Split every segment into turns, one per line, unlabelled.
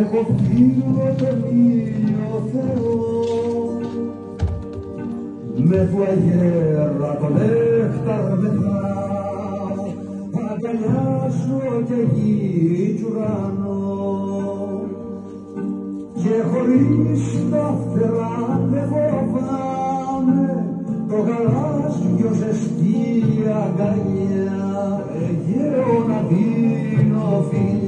έχω φίλο τον ήλιο Θεό, με του αγέρα τον νέκταρ μετράω, αγκαλιάζω και γη κι ουρανό, και χωρίς τα φτερά δεν φοβάμαι το γαλάζιο ζεστή αγκαλιά, Αιγαίο να δίνω φιλιά.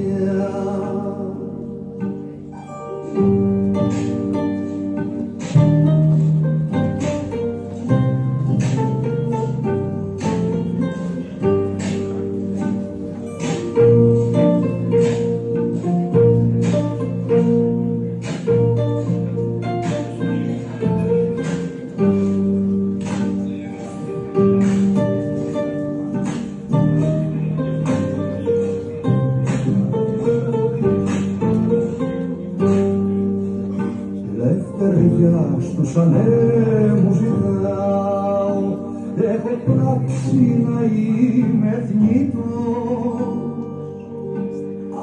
Στους ανέμους ζητάω, έχω πράξει να είμαι θνητός,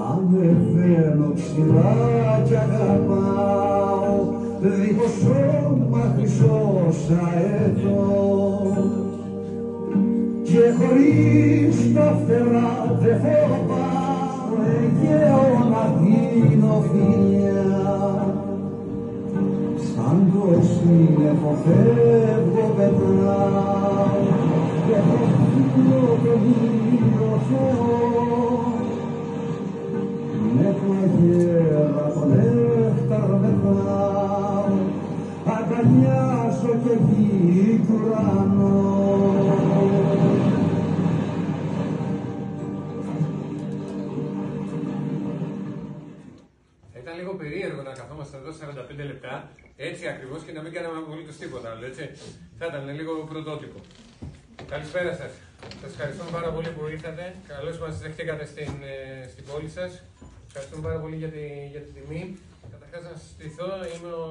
ανεβαίνω ψηλά κι αγαπάω, δίχως σώμα χρυσός αετός, και χωρίς τα φτερά δε φοβάμαι, Αιγαίο να δίνω φιλιά. Σαν το σύννεφο φεύγω πετάω, και έχω φίλο τον ήλιο Θεό, με του αγέρα τον νέκταρ μετράω, αγκαλιάζω και γη κι ουρανό.
Ήταν λίγο περίεργο να καθόμαστε εδώ 45 λεπτά, έτσι ακριβώς, και να μην κάναμε απολύτως τίποτα άλλο, έτσι. Θα ήταν λίγο πρωτότυπο. Καλησπέρα σας. Σας ευχαριστούμε πάρα πολύ που ήρθατε. Καλώς μας δεχτήκατε στην πόλη σας. Ευχαριστούμε πάρα πολύ για την τιμή. Καταρχάς να σας στηθώ. Είμαι ο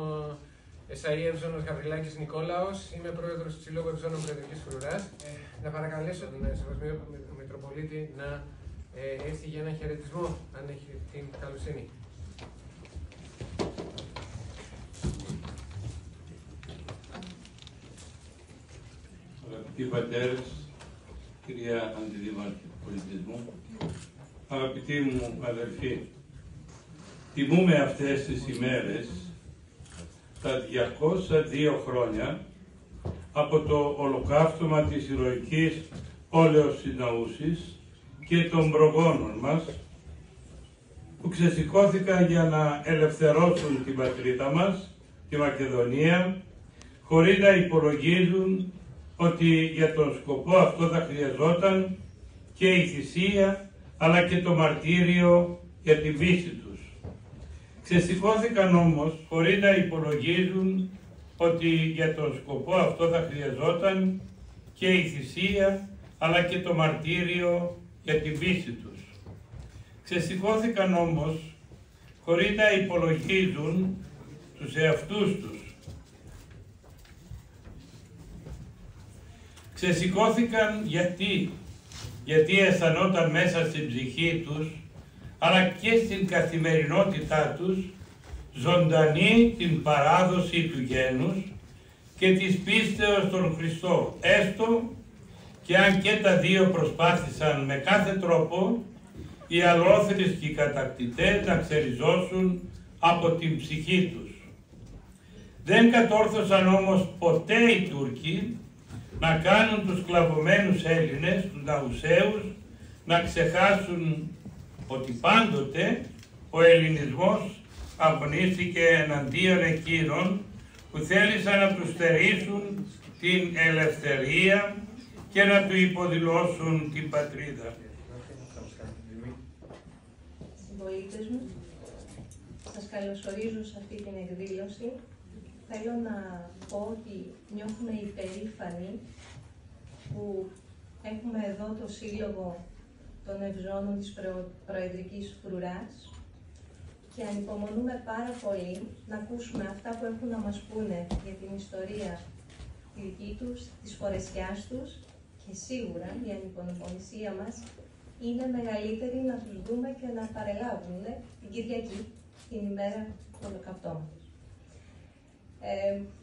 ΕΣΑΗ Εύζωνος Γαβριλάκης Νικόλαος. Είμαι πρόεδρος του Συλλόγου Ευζώνων Προεδρικής Φρουράς. Να παρακαλέσω τον Σεβασμιό Μητροπολίτη να έρθει για ένα χαιρετισμό, αν έχει την καλοσύνη.
Αγαπητοί πατέρες, κυρία Αντιδήμαρχη του Πολιτισμού, αγαπητοί μου αδελφοί, τιμούμε αυτές τις ημέρες τα 202 χρόνια από το ολοκαύτωμα της ηρωικής πόλεως Συναούσης και των προγόνων μας, που ξεσηκώθηκαν για να ελευθερώσουν την πατρίδα μας, τη Μακεδονία, χωρίς να υπολογίζουν ότι για τον σκοπό αυτό θα χρειαζόταν και η θυσία αλλά και το μαρτύριο για την πίστη τους. Ξεσηκώθηκαν όμως χωρίς να υπολογίζουν ότι για τον σκοπό αυτό θα χρειαζόταν και η θυσία αλλά και το μαρτύριο για την πίστη τους. Ξεσηκώθηκαν όμως χωρίς να υπολογίζουν τους εαυτούς τους. Ξεσηκώθηκαν γιατί αισθανόταν μέσα στην ψυχή τους, αλλά και στην καθημερινότητά τους, ζωντανή την παράδοση του γένους και της πίστεως στον Χριστό, έστω και αν και τα δύο προσπάθησαν με κάθε τρόπο οι αλλόθρες και οι κατακτητές να ξεριζώσουν από την ψυχή τους. Δεν κατόρθωσαν όμως ποτέ οι Τούρκοι να κάνουν τους σκλαβωμένους Έλληνες, τους Ναουσαίους, να ξεχάσουν ότι πάντοτε ο ελληνισμός αγωνίστηκε εναντίον εκείνων που θέλησαν να τους στερήσουν την ελευθερία και να του υποδηλώσουν την πατρίδα.
Συμπολίτες μου, σας καλωσορίζω σε αυτή την εκδήλωση. Θέλω να πω ότι νιώθουμε υπερήφανοι που έχουμε εδώ το Σύλλογο των Ευζώνων της Προεδρικής Φρουράς και ανυπομονούμε πάρα πολύ να ακούσουμε αυτά που έχουν να μας πούνε για την ιστορία τη δική τους, της φορεσιάς τους, και σίγουρα η ανυπομονησία μας είναι μεγαλύτερη να τους δούμε και να παρελάβουν την Κυριακή την ημέρα του ολοκαυτώματος.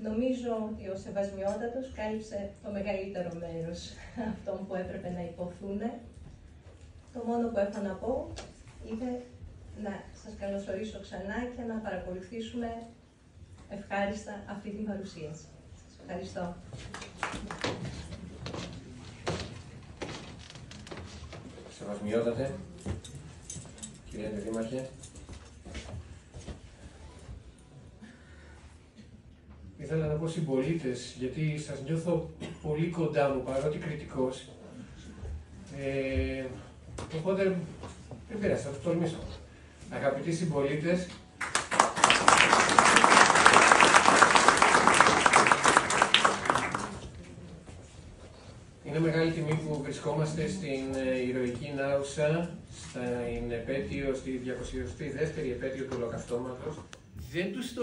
Νομίζω ότι ο Σεβασμιότατος κάλυψε το μεγαλύτερο μέρος αυτών που έπρεπε να υποθούν. Το μόνο που έχω να πω είναι να σας καλωσορίσω ξανά και να παρακολουθήσουμε ευχάριστα αυτή την παρουσίαση. Σας ευχαριστώ.
Σεβασμιότατε, κύριε Δήμαρχε.
Ήθελα να πω συμπολίτες, γιατί σας νιώθω πολύ κοντά μου, παρότι κριτικός. Οπότε δεν πειράζει, θα το τολμήσω. Αγαπητοί συμπολίτες, είναι μεγάλη τιμή που βρισκόμαστε στην ηρωική Νάουσα, στη 222η επέτειο του ολοκαυτώματος. Δεν τους το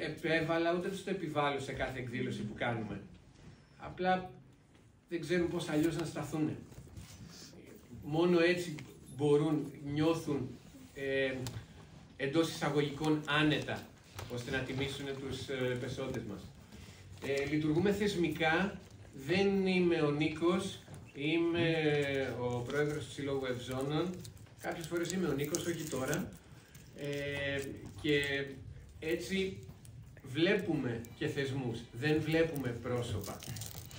επέβαλα, ούτε τους το επιβάλλω σε κάθε εκδήλωση που κάνουμε. Απλά δεν ξέρουν πώς αλλιώς να σταθούν. Μόνο έτσι μπορούν, νιώθουν εντός εισαγωγικών άνετα, ώστε να τιμήσουν τους πεσόντες μας. Λειτουργούμε θεσμικά, δεν είμαι ο Νίκος, είμαι ο πρόεδρος του Συλλόγου Ευζώνων. Κάποιες φορές είμαι ο Νίκος, όχι τώρα. Και έτσι βλέπουμε και θεσμούς, δεν βλέπουμε πρόσωπα.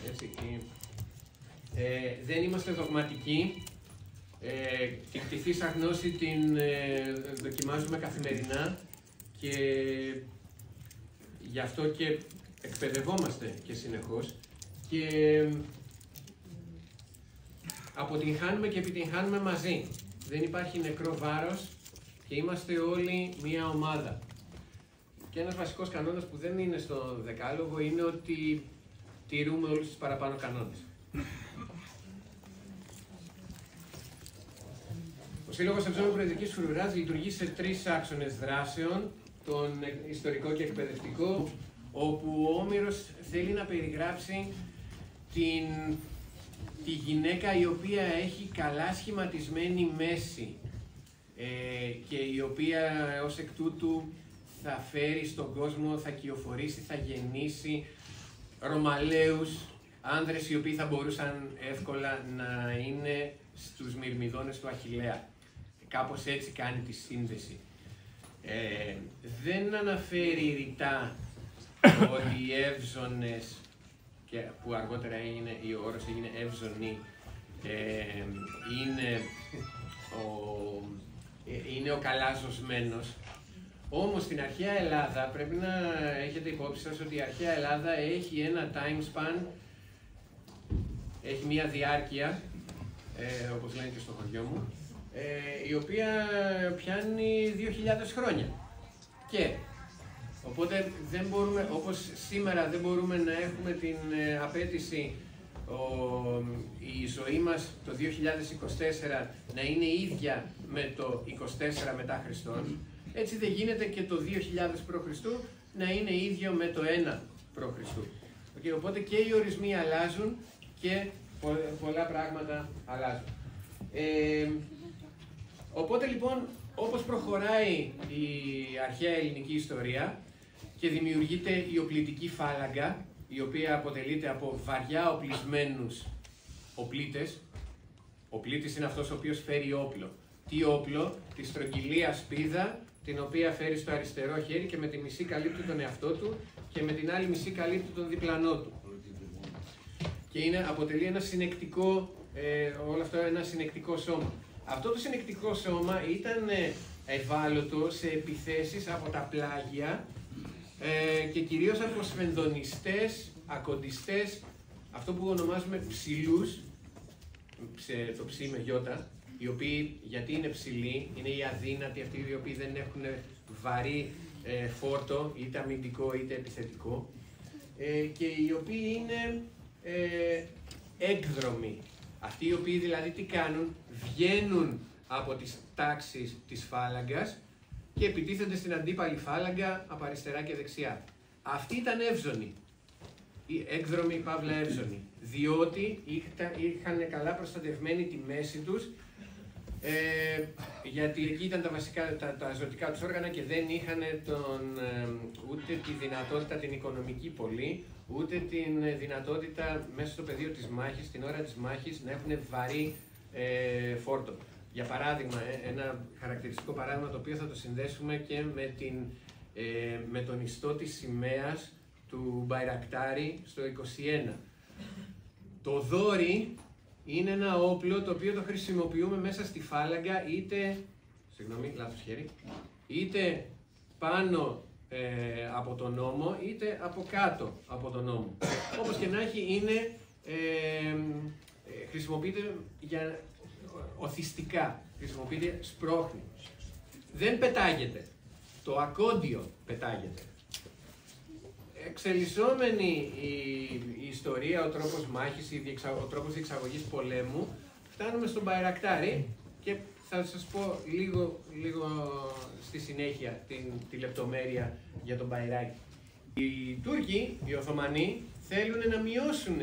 Έτσι. Δεν είμαστε δογματικοί. Την κτηθήσα γνώση την δοκιμάζουμε καθημερινά και γι' αυτό και εκπαιδευόμαστε και συνεχώς και αποτυγχάνουμε και επιτυγχάνουμε μαζί. Δεν υπάρχει νεκρό βάρος και είμαστε όλοι μία ομάδα. Και ένας βασικός κανόνας που δεν είναι στο δεκάλογο είναι ότι τηρούμε όλους τους παραπάνω κανόνες. Ο Σύλλογος Ευζώνων Προεδρικής Φρουράς λειτουργεί σε 3 άξονες δράσεων, τον ιστορικό και εκπαιδευτικό, όπου ο Όμηρος θέλει να περιγράψει τη γυναίκα η οποία έχει καλά σχηματισμένη μέση και η οποία ως εκ τούτου θα φέρει στον κόσμο, θα κυοφορήσει, θα γεννήσει Ρωμαλαίους άνδρες οι οποίοι θα μπορούσαν εύκολα να είναι στους μυρμιδόνες του Αχιλλέα. Κάπως έτσι κάνει τη σύνδεση. Δεν αναφέρει ρητά ότι οι Εύζωνες, που αργότερα ο όρος έγινε Εύζωνοι, είναι ο καλά ζωσμένος. Όμως στην αρχαία Ελλάδα πρέπει να έχετε υπόψη σας ότι η αρχαία Ελλάδα έχει ένα time span, έχει μία διάρκεια, όπως λένε και στο χωριό μου, η οποία πιάνει 2.000 χρόνια. Και οπότε δεν μπορούμε, όπως σήμερα δεν μπορούμε να έχουμε την απέτηση η ζωή μας το 2024 να είναι ίδια με το 24 μετά Χριστόν, έτσι δεν γίνεται και το 2000 π.Χ. να είναι ίδιο με το 1 π.Χ. Οπότε και οι ορισμοί αλλάζουν και πολλά πράγματα αλλάζουν. Οπότε λοιπόν, όπως προχωράει η αρχαία ελληνική ιστορία και δημιουργείται η οπλιτική φάλαγγα, η οποία αποτελείται από βαριά οπλισμένους οπλίτες. Ο οπλίτης είναι αυτός ο οποίος φέρει όπλο. Τι όπλο? Τη στρογγυλή σπίδα, την οποία φέρει στο αριστερό χέρι και με τη μισή καλύπτει τον εαυτό του και με την άλλη μισή καλύπτει τον διπλανό του. Και αποτελεί ένα συνεκτικό, όλο αυτό ένα συνεκτικό σώμα. Αυτό το συνεκτικό σώμα ήταν ευάλωτο σε επιθέσεις από τα πλάγια και κυρίως από σφενδονιστές, ακοντιστές, αυτό που ονομάζουμε ψηλούς, το ψι με γιώτα, οι οποίοι, γιατί είναι ψηλοί, είναι οι αδύνατοι, αυτοί οι οποίοι δεν έχουν βαρύ φόρτο, είτε αμυντικό είτε επιθετικό, και οι οποίοι είναι έκδρομοι. Αυτοί οι οποίοι δηλαδή τι κάνουν? Βγαίνουν από τις τάξεις της φάλαγγας και επιτίθενται στην αντίπαλη φάλαγγα από αριστερά και δεξιά. Αυτοί ήταν εύζωνοι, έκδρομοι παύλα εύζωνοι, διότι είχαν καλά προστατευμένη τη μέση τους
Γιατί εκεί ήταν τα βασικά, τα ζωτικά τους όργανα και δεν είχαν ούτε τη δυνατότητα την οικονομική πολύ, ούτε την δυνατότητα μέσα στο πεδίο της μάχης, την ώρα της μάχης, να έχουν βαρύ φόρτο. Για παράδειγμα, ένα χαρακτηριστικό παράδειγμα το οποίο θα το συνδέσουμε και με τον ιστό της σημαίας του Μπαϊρακτάρι στο 21. Το δόρι είναι ένα όπλο το οποίο το χρησιμοποιούμε μέσα στη φάλαγγα είτε, συγγνώμη, λάθος χέρι, είτε πάνω από τον ώμο είτε από κάτω από τον ώμο. Όπως και να έχει, είναι, χρησιμοποιείται για οθιστικά, χρησιμοποιείται σπρώχνη. Δεν πετάγεται, το ακόντιο πετάγεται. Εξελισσόμενη η ιστορία, ο τρόπος μάχης, ο τρόπος διεξαγωγής πολέμου, φτάνουμε στον Μπαϊρακτάρι και θα σας πω λίγο στη συνέχεια τη λεπτομέρεια για τον Μπαϊράκι. Οι Τούρκοι, οι Οθωμανοί, θέλουν να μειώσουν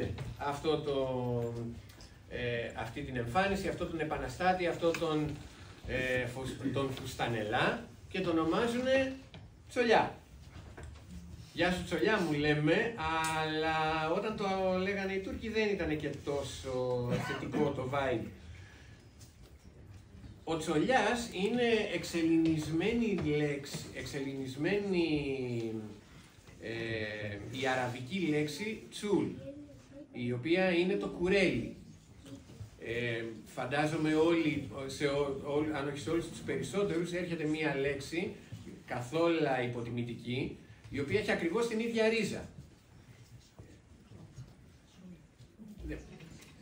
αυτή την εμφάνιση, αυτόν τον επαναστάτη, αυτόν τον φουστανελά και τον ονομάζουν Τσολιά. Γεια σου Τσολιά μου λέμε, αλλά όταν το λέγανε οι Τούρκοι δεν ήταν και τόσο θετικό το vibe. Ο Τσολιάς είναι εξελληνισμένη λέξη, η αραβική λέξη τσούλ, η οποία είναι το κουρέλι. Φαντάζομαι όλοι, αν όχι σε όλους τους περισσότερους, έρχεται μία λέξη καθόλου υποτιμητική, η οποία έχει ακριβώς την ίδια ρίζα.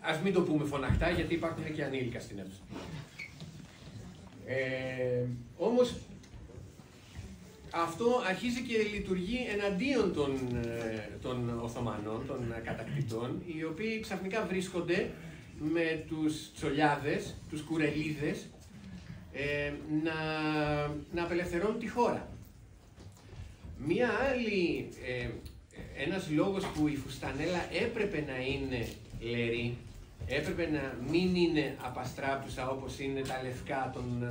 Ας μην το πούμε φωναχτά, γιατί υπάρχουν και ανήλικα στην αίθουσα. Όμως, αυτό αρχίζει και λειτουργεί εναντίον των Οθωμανών, των κατακτητών, οι οποίοι ξαφνικά βρίσκονται με τους Τσολιάδες, τους Κουρελίδες, να απελευθερώνουν τη χώρα. Ένας λόγος που η φουστανέλα έπρεπε να είναι λερή, έπρεπε να μην είναι απαστράπτουσα όπως είναι τα λευκά των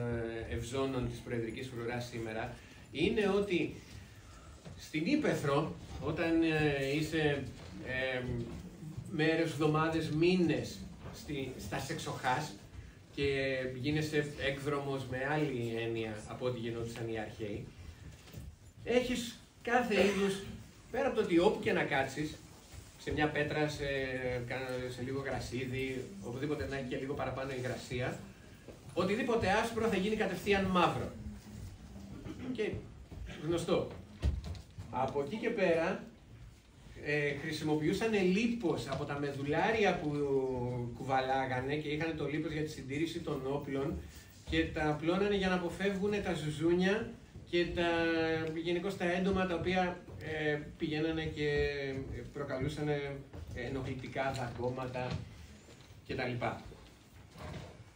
ευζώνων της προεδρικής φρουράς σήμερα, είναι ότι στην Ύπαιθρο, όταν είσαι μέρες, εβδομάδες, μήνες στα σεξοχάς και γίνεσαι έκδρομος με άλλη έννοια από ό,τι γινόντουσαν οι αρχαίοι, έχεις κάθε είδους, πέρα από το ότι όπου και να κάτσεις, σε μια πέτρα, σε λίγο γρασίδι, οπουδήποτε να έχει και λίγο παραπάνω υγρασία, οτιδήποτε άσπρο θα γίνει κατευθείαν μαύρο. Και γνωστό. Από εκεί και πέρα, χρησιμοποιούσαν λίπος από τα μεδουλάρια που κουβαλάγανε και είχαν το λίπος για τη συντήρηση των όπλων και τα απλώνανε για να αποφεύγουν τα ζουζούνια και γενικώς τα έντομα τα οποία πηγαίνανε και προκαλούσαν ενοχλητικά δαγκώματα κτλ.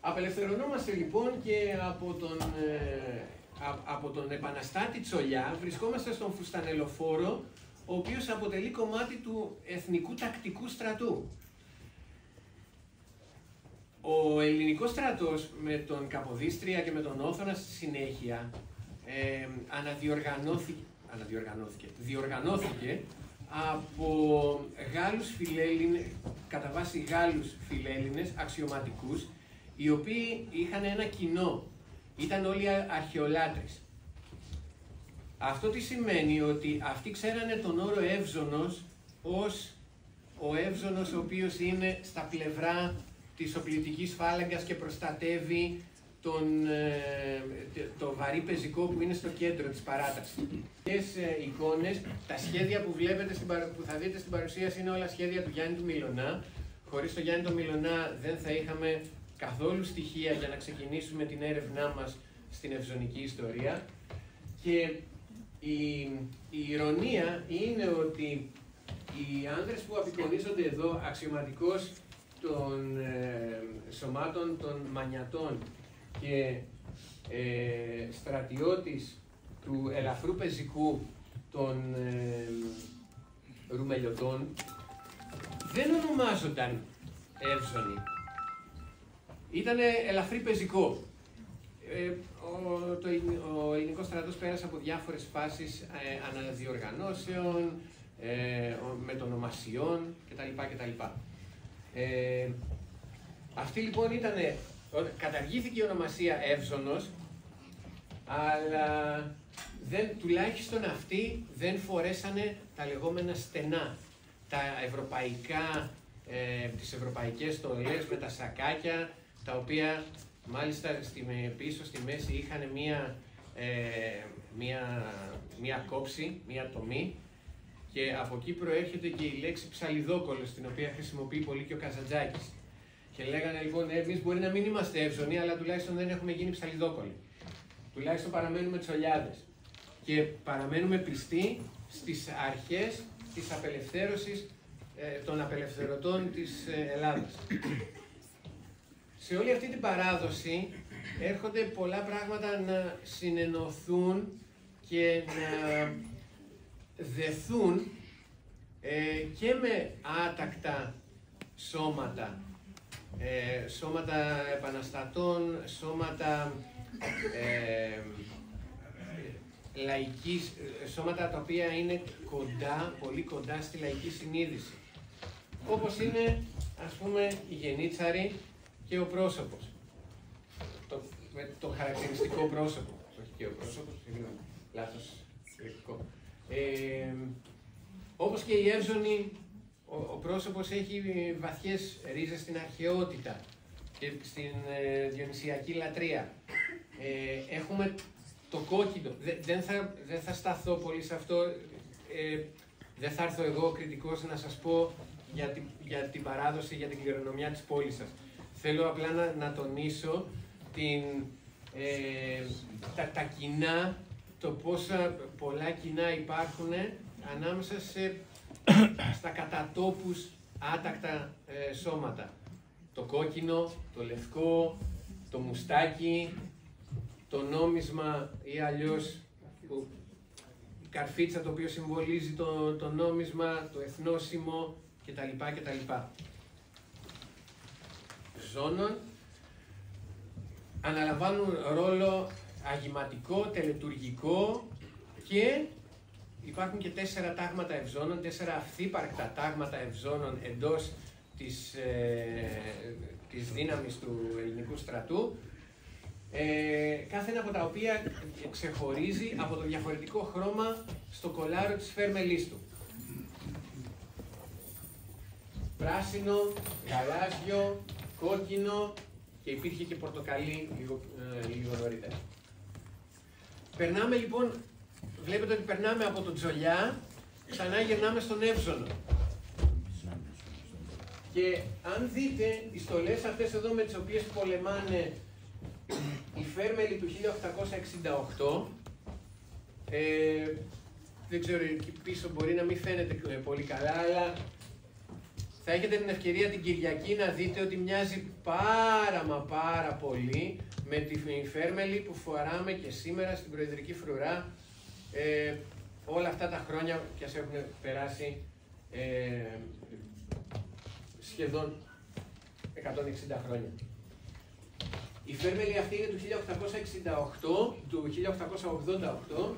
Απελευθερωνόμαστε λοιπόν και από τον επαναστάτη Τσολιά βρισκόμαστε στον φουστανελοφόρο, ο οποίος αποτελεί κομμάτι του εθνικού τακτικού στρατού. Ο ελληνικός στρατός με τον Καποδίστρια και με τον Όθωνα στη συνέχεια διοργανώθηκε από Γάλλους φιλέλληνες, κατά βάση Γάλλους φιλέλληνες αξιωματικούς, οι οποίοι είχαν ένα κοινό, ήταν όλοι αρχαιολάτρες. Αυτό τι σημαίνει? Ότι αυτοί ξέρανε τον όρο Εύζωνος ως ο Εύζωνος ο οποίος είναι στα πλευρά της οπλιτικής φάλαγγας και προστατεύει το βαρύ πεζικό που είναι στο κέντρο της παράταξης. Αυτές εικόνες, τα σχέδια που βλέπετε, που θα δείτε στην παρουσίαση, είναι όλα σχέδια του Γιάννη του Μιλωνά. Χωρίς τον Γιάννη του Μιλωνά δεν θα είχαμε καθόλου στοιχεία για να ξεκινήσουμε την έρευνά μας στην ευζωνική ιστορία. Και η ηρωνία είναι ότι οι άνδρες που απεικονίζονται εδώ, αξιωματικός των σωμάτων των Μανιατών και στρατιώτης του ελαφρού πεζικού των Ρουμελιωτών, δεν ονομάζονταν Εύζωνοι. Ήτανε ελαφρύ πεζικό. ο ελληνικός στρατός πέρασε από διάφορες φάσεις αναδιοργανώσεων, μετονομασιών κτλ. Αυτή λοιπόν ήταν, καταργήθηκε η ονομασία Εύζωνος, αλλά τουλάχιστον αυτοί δεν φορέσανε τα λεγόμενα στενά, τα ευρωπαϊκά, τις ευρωπαϊκές στολές με τα σακάκια, τα οποία μάλιστα πίσω στη μέση είχαν μία κόψη, μία τομή, και από εκεί προέρχεται και η λέξη ψαλιδόκολος, την οποία χρησιμοποιεί πολύ και ο Καζαντζάκης. Και λέγανε λοιπόν, εμείς μπορεί να μην είμαστε εύζωνοι, αλλά τουλάχιστον δεν έχουμε γίνει ψαλιδόκολοι. Τουλάχιστον παραμένουμε τσολιάδες. Και παραμένουμε πιστοί στις αρχές της απελευθέρωσης των απελευθερωτών της Ελλάδας. Σε όλη αυτή την παράδοση έρχονται πολλά πράγματα να συνενωθούν και να δεθούν και με άτακτα σώματα, σώματα επαναστατών, σώματα λαϊκής, σώματα τα οποία είναι κοντά, πολύ κοντά στη λαϊκή συνείδηση. Όπως είναι, ας πούμε, η γενίτσαρη και ο πρόσωπος. Το χαρακτηριστικό πρόσωπο. Όχι και ο πρόσωπος, συγγνώμη, λάθος λεξικό. Όπως και η Εύζωνη, ο πρόσωπος έχει βαθιές ρίζες στην αρχαιότητα και στην διονυσιακή λατρεία. Έχουμε το κόκκινο. Δεν θα σταθώ πολύ σε αυτό. Δεν θα έρθω εγώ κριτικός να σας πω για την παράδοση, για την κληρονομιά της πόλης σας. Θέλω απλά να τονίσω τα κοινά, το πόσα πολλά κοινά υπάρχουν ανάμεσα στα κατατόπους άτακτα σώματα. Το κόκκινο, το λευκό, το μουστάκι, το νόμισμα ή αλλιώς η καρφίτσα, το οποίο συμβολίζει το νόμισμα, το εθνόσημο κτλ. Ζώνων αναλαμβάνουν ρόλο αγηματικό, τελετουργικό, και υπάρχουν και 4 τάγματα ευζώνων, 4 αυθύπαρκτα τάγματα ευζώνων εντός της δύναμης του ελληνικού στρατού, κάθε ένα από τα οποία ξεχωρίζει από το διαφορετικό χρώμα στο κολάρο της φέρμελής του. Πράσινο, γαλάζιο, κόκκινο και υπήρχε και πορτοκαλί λίγο νωρίτερα. Περνάμε λοιπόν, βλέπετε ότι περνάμε από τον Τζολιά, ξανά γυρνάμε στον Εύζωνο. Και αν δείτε οι στολές αυτές εδώ με τις οποίες πολεμάνε οι φέρμελοι του 1868, δεν ξέρω, εκεί πίσω μπορεί να μην φαίνεται πολύ καλά, αλλά θα έχετε την ευκαιρία την Κυριακή να δείτε ότι μοιάζει πάρα πολύ με τη φέρμελη που φοράμε και σήμερα στην Προεδρική Φρουρά, όλα αυτά τα χρόνια, και ας έχουν περάσει σχεδόν 160 χρόνια. Η φέρμελη αυτή είναι του 1868, του 1888. Το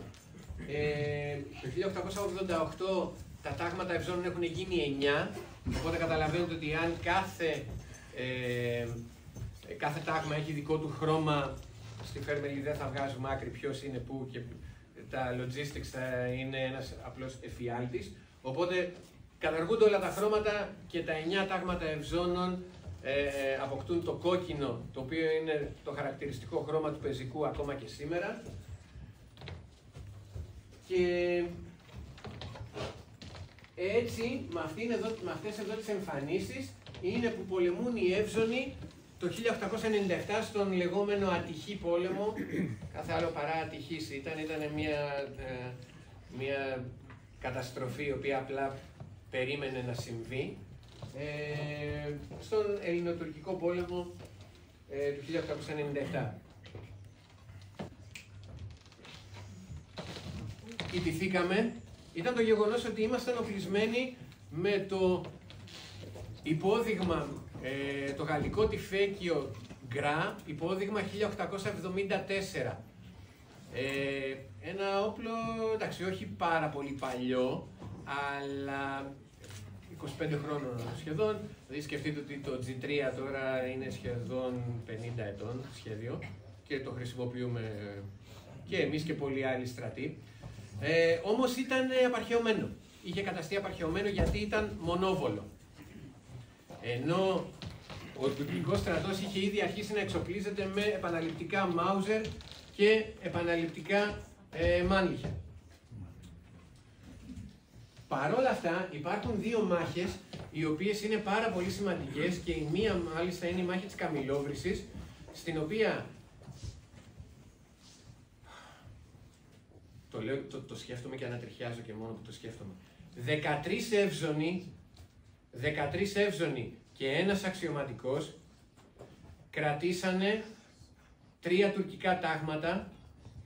1888 τα τάγματα ευζώνων έχουν γίνει 9, οπότε καταλαβαίνετε ότι αν κάθε τάγμα έχει δικό του χρώμα, στη φέρμελη δεν θα βγάζουμε άκρη ποιος είναι πού, και τα logistics θα είναι ένας απλός εφιάλτης. Οπότε καταργούνται όλα τα χρώματα και τα 9 τάγματα ευζώνων αποκτούν το κόκκινο, το οποίο είναι το χαρακτηριστικό χρώμα του πεζικού ακόμα και σήμερα. Και έτσι, με αυτές εδώ τις εμφανίσεις, είναι που πολεμούν οι Εύζωνοι το 1897 στον λεγόμενο ατυχή πόλεμο. Κάθε άλλο παρά ατυχής ήταν μια καταστροφή η οποία απλά περίμενε να συμβεί, στον Ελληνοτουρκικό πόλεμο του 1897. Ιτηθήκαμε, ήταν το γεγονός ότι ήμασταν οπλισμένοι με το υπόδειγμα, το γαλλικό τυφέκιο Γκρά, υπόδειγμα 1874. Ένα όπλο, εντάξει, όχι πάρα πολύ παλιό, αλλά 25 χρόνων σχεδόν. Δηλαδή σκεφτείτε ότι το G3 τώρα είναι σχεδόν 50 ετών σχέδιο και το χρησιμοποιούμε και εμείς και πολλοί άλλοι στρατοί. Όμως ήταν απαρχαιωμένο. Είχε καταστεί απαρχαιωμένο γιατί ήταν μονόβολο. Ενώ ο τουρκικός στρατός είχε ήδη αρχίσει να εξοπλίζεται με επαναληπτικά Μάουζερ και επαναληπτικά Μάνλιχερ. Παρ' όλα αυτά υπάρχουν δύο μάχες οι οποίες είναι πάρα πολύ σημαντικές και η μία μάλιστα είναι η μάχη της Καμιλόβρυσης, στην οποία το σκέφτομαι και ανατριχιάζω και μόνο που το σκέφτομαι. 13 εύζωνοι και ένας αξιωματικός κρατήσανε 3 τουρκικά τάγματα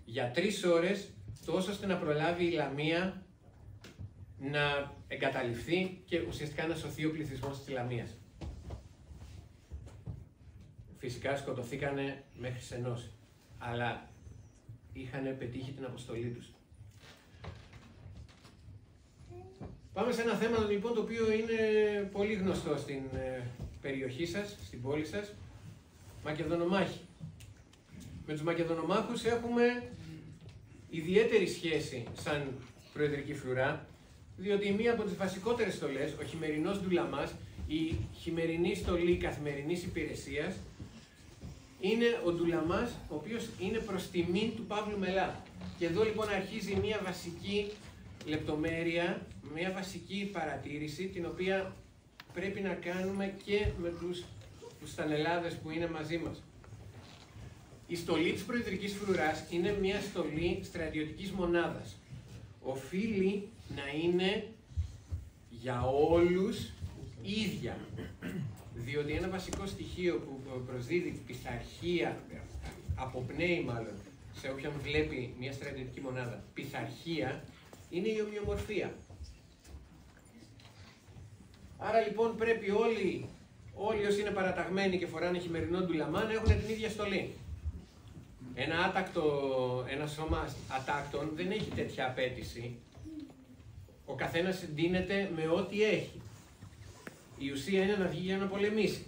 για 3 ώρες, τόσο ώστε να προλάβει η Λαμία να εγκαταλειφθεί και ουσιαστικά να σωθεί ο πληθυσμός της Λαμίας. Φυσικά σκοτωθήκανε μέχρι σενός, αλλά είχαν πετύχει την αποστολή τους. Πάμε σε ένα θέμα λοιπόν το οποίο είναι πολύ γνωστό στην περιοχή σας, στην πόλη σας, Μακεδονομάχοι. Με τους Μακεδονομάχους έχουμε ιδιαίτερη σχέση σαν προεδρική φρουρά, διότι μία από τις βασικότερες στολές, ο χειμερινός ντουλαμάς, η χειμερινή στολή καθημερινής υπηρεσίας, είναι ο ντουλαμάς, ο οποίος είναι προς τιμήν του Παύλου Μελά. Και εδώ λοιπόν αρχίζει μία βασική λεπτομέρεια, μία βασική παρατήρηση, την οποία πρέπει να κάνουμε και με τους στανελάδες που είναι μαζί μας. Η στολή της προεδρικής φρουράς είναι μία στολή στρατιωτικής μονάδας. Οφείλει να είναι για όλους ίδια, διότι ένα βασικό στοιχείο που προσδίδει πειθαρχία, αποπνέει μάλλον σε όποιον βλέπει μια στρατιωτική μονάδα πειθαρχία, είναι η ομοιομορφία. Άρα λοιπόν πρέπει όλοι όσοι είναι παραταγμένοι και φοράνε χειμερινό ντουλαμά να έχουν την ίδια στολή. Ένα σώμα ατάκτων δεν έχει τέτοια απέτηση. Ο καθένας εντείνεται με ό,τι έχει. Η ουσία είναι να βγει για να πολεμήσει.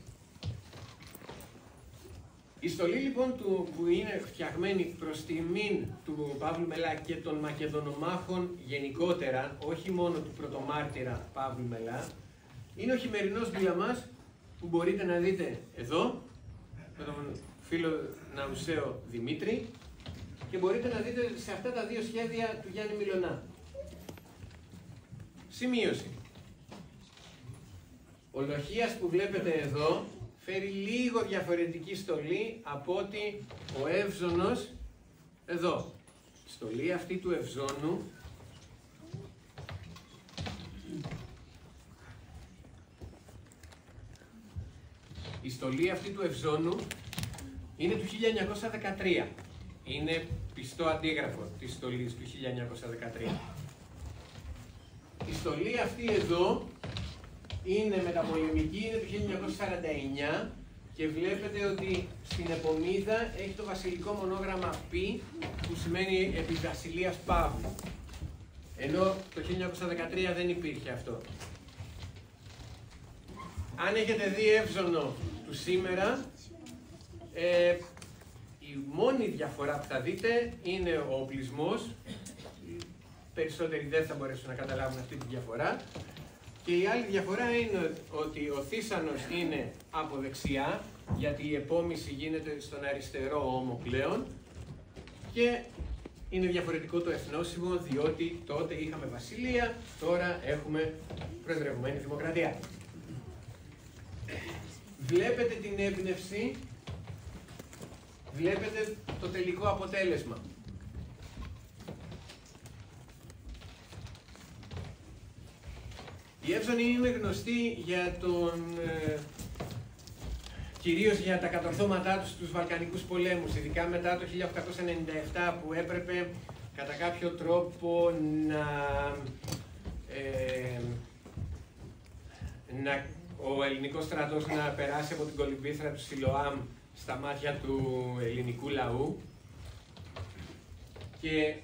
Η στολή λοιπόν που είναι φτιαγμένη προς τιμήν του Παύλου Μελά και των Μακεδονομάχων γενικότερα, όχι μόνο του πρωτομάρτυρα Παύλου Μελά, είναι ο χειμερινός ντουλαμάς που μπορείτε να δείτε εδώ, με τον φίλο Ναουσαίο Δημήτρη, και μπορείτε να δείτε σε αυτά τα δύο σχέδια του Γιάννη Μιλωνά. Σημείωση. Ο Λοχίας που βλέπετε εδώ φέρει λίγο διαφορετική στολή από ότι ο Εύζωνος εδώ. Η στολή αυτή του Ευζώνου είναι του 1913. Είναι πιστό αντίγραφο της στολής του 1913. Η στολή αυτή εδώ είναι μεταπολεμική, είναι του 1949 και βλέπετε ότι στην επομίδα έχει το βασιλικό μονόγραμμα Π, που σημαίνει επί Βασιλείας Παύλου. Ενώ το 1913 δεν υπήρχε αυτό. Αν έχετε δει Εύζωνο του σήμερα, η μόνη διαφορά που θα δείτε είναι ο οπλισμός. Περισσότεροι δεν θα μπορέσουν να καταλάβουν αυτή τη διαφορά. Και η άλλη διαφορά είναι ότι ο θύσανος είναι από δεξιά, γιατί η επόμηση γίνεται στον αριστερό ώμο πλέον, και είναι διαφορετικό το εθνόσημο, διότι τότε είχαμε βασιλεία, τώρα έχουμε προεδρευμένη δημοκρατία. Βλέπετε την έμπνευση, βλέπετε το τελικό αποτέλεσμα. Οι Εύζωνοι είναι γνωστοί για κυρίως για τα κατορθώματά τους στους Βαλκανικούς πολέμους, ειδικά μετά το 1897 που έπρεπε κατά κάποιο τρόπο ο ελληνικός στρατός να περάσει από την κολυμβήθρα του Σιλοάμ στα μάτια του ελληνικού λαού και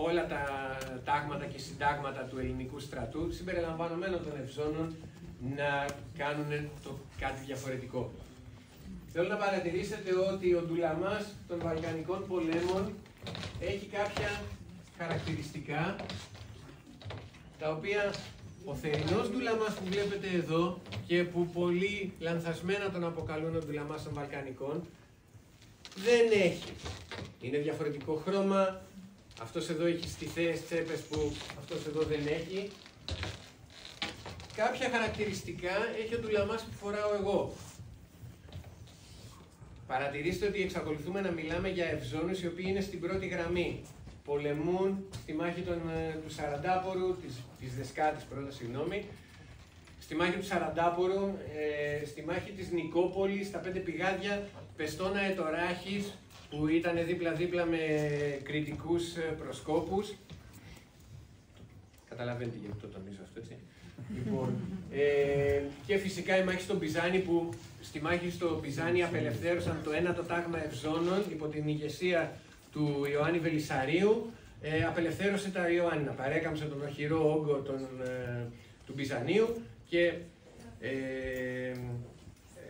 όλα τα τάγματα και συντάγματα του ελληνικού στρατού, συμπεριλαμβανομένων των Ευζώνων, να κάνουν κάτι διαφορετικό. Θέλω να παρατηρήσετε ότι ο ντουλαμάς των Βαλκανικών πολέμων έχει κάποια χαρακτηριστικά, τα οποία ο θερινός ντουλαμάς που βλέπετε εδώ και που πολύ λανθασμένα τον αποκαλούν ο ντουλαμάς των Βαλκανικών, δεν έχει. Είναι διαφορετικό χρώμα, αυτός εδώ έχει στιθές τσέπες που αυτός εδώ δεν έχει. Κάποια χαρακτηριστικά έχει ο ντουλαμάς που φοράω εγώ. Παρατηρήστε ότι εξακολουθούμε να μιλάμε για Ευζώνους οι οποίοι είναι στην πρώτη γραμμή. Πολεμούν στη μάχη του Σαραντάπορου, της Δεσκάτης πρώτα, συγγνώμη, στη μάχη του Σαραντάπορου, στη μάχη της Νικόπολης, στα 5 πηγάδια, Πεστώνα Ετοράχης, που ήταν δίπλα-δίπλα με κριτικούς προσκόπους. Καταλαβαίνετε γιατί το τονίζω αυτό, έτσι. Λοιπόν, και φυσικά η μάχη στον Πιζάνι, που στη μάχη στο Πιζάνι απελευθέρωσαν το 1ο τάγμα Ευζώνων υπό την ηγεσία του Ιωάννη Βελισσαρίου, απελευθέρωσε τα Ιωάννινα, παρέκαμψε τον οχυρό όγκο του Μπιζανίου και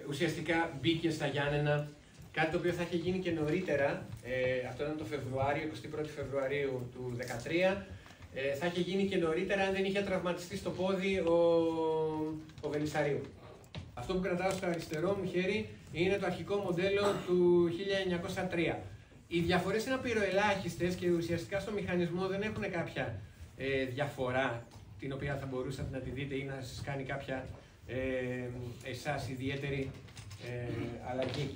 ουσιαστικά μπήκε στα Γιάννενα, κάτι το οποίο θα είχε γίνει και νωρίτερα, αυτό ήταν το Φεβρουάριο, 21 Φεβρουαρίου του 2013, θα είχε γίνει και νωρίτερα αν δεν είχε τραυματιστεί στο πόδι ο Βελισσαρίου. Αυτό που κρατάω στο αριστερό μου χέρι είναι το αρχικό μοντέλο του 1903. Οι διαφορές είναι απειροελάχιστες και ουσιαστικά στο μηχανισμό δεν έχουν κάποια διαφορά την οποία θα μπορούσατε να τη δείτε ή να σας κάνει κάποια εσάς ιδιαίτερη αλλαγή.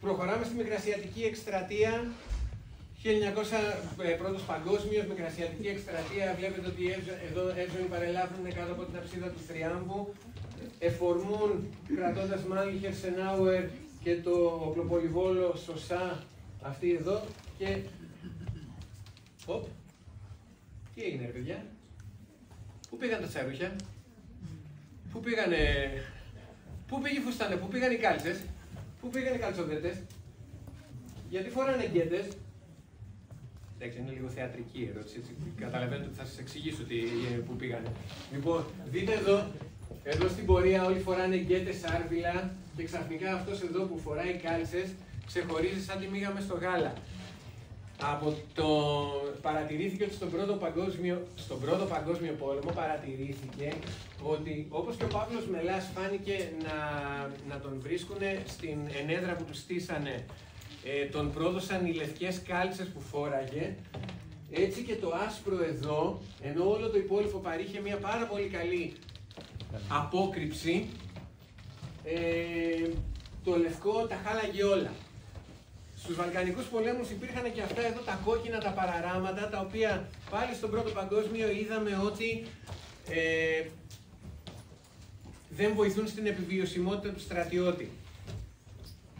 Προχωράμε στη Μικρασιατική εκστρατεία. 1900, πρώτος παγκόσμιος, Μικρασιατική εκστρατεία. Βλέπετε ότι εδώ Εύζωνοι παρελάβουν κάτω από την αψίδα του Θριάμβου. Εφορμούν κρατώντας Μάνλιχερ, Σενάουερ και το οπλοπολιβόλο Σωσά, αυτή εδώ. Και. Οπ. Τι έγινε, ρε παιδιά? Πού πήγαν τα τσαρούχια? Πού πήγανε. Πού πήγε η φουστάνα, πού πήγαν οι κάλτσες? Πού πήγαν οι καλτσοδέτες? Γιατί φοράνε γκέτες? Εντάξει, είναι λίγο θεατρική ερώτηση, έτσι. Καταλαβαίνετε ότι θα σας εξηγήσω πού πήγανε. Λοιπόν, δείτε εδώ στην πορεία όλοι φοράνε γκέτες άρβιλα και ξαφνικά αυτός εδώ που φοράει κάλτσες ξεχωρίζει σαν τη μύγα μες στο γάλα. Παρατηρήθηκε ότι στον πρώτο παγκόσμιο πόλεμο παρατηρήθηκε ότι όπως και ο Παύλος Μελάς φάνηκε να τον βρίσκουν στην ενέδρα που του στήσανε, τον πρόδωσαν οι λευκές κάλτσες που φόραγε, έτσι και το άσπρο εδώ, ενώ όλο το υπόλοιπο παρήχε μια πάρα πολύ καλή απόκρυψη, το λευκό τα χάλαγε όλα. Στους Βαλκανικούς πολέμους υπήρχαν και αυτά εδώ τα κόκκινα, τα παραράματα, τα οποία πάλι στον πρώτο παγκόσμιο είδαμε ότι δεν βοηθούν στην επιβιωσιμότητα του στρατιώτη.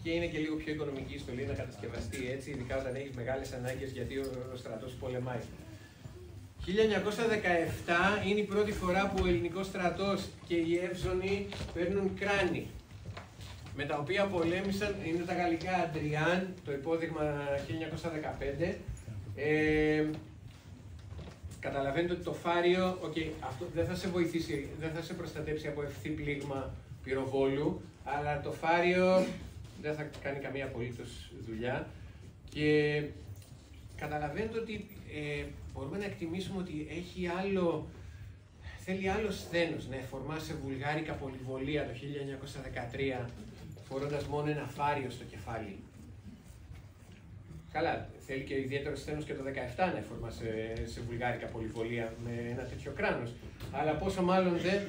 Και είναι και λίγο πιο οικονομική η στολή να κατασκευαστεί έτσι, ειδικά όταν έχεις μεγάλες ανάγκες γιατί ο στρατός πολεμάει. 1917 είναι η πρώτη φορά που ο ελληνικός στρατός και οι Εύζωνοι παίρνουν κράνη, με τα οποία πολέμησαν, είναι τα γαλλικά Αντριάν, το υπόδειγμα 1915. Καταλαβαίνετε ότι το φάριο, αυτό δεν θα σε βοηθήσει, δεν θα σε προστατέψει από ευθύ πλήγμα πυροβόλου, αλλά το φάριο δεν θα κάνει καμία απολύτως δουλειά. Και καταλαβαίνετε ότι μπορούμε να εκτιμήσουμε ότι θέλει άλλο σθένος να εφορμάσει σε βουλγάρικα πολυβολία το 1913, φορώντας μόνο ένα φάριο στο κεφάλι. Καλά, θέλει και ιδιαίτερο σθένος και το 17 να εφορμάσει σε βουλγάρικα πολυβολία με ένα τέτοιο κράνος. Αλλά πόσο μάλλον δεν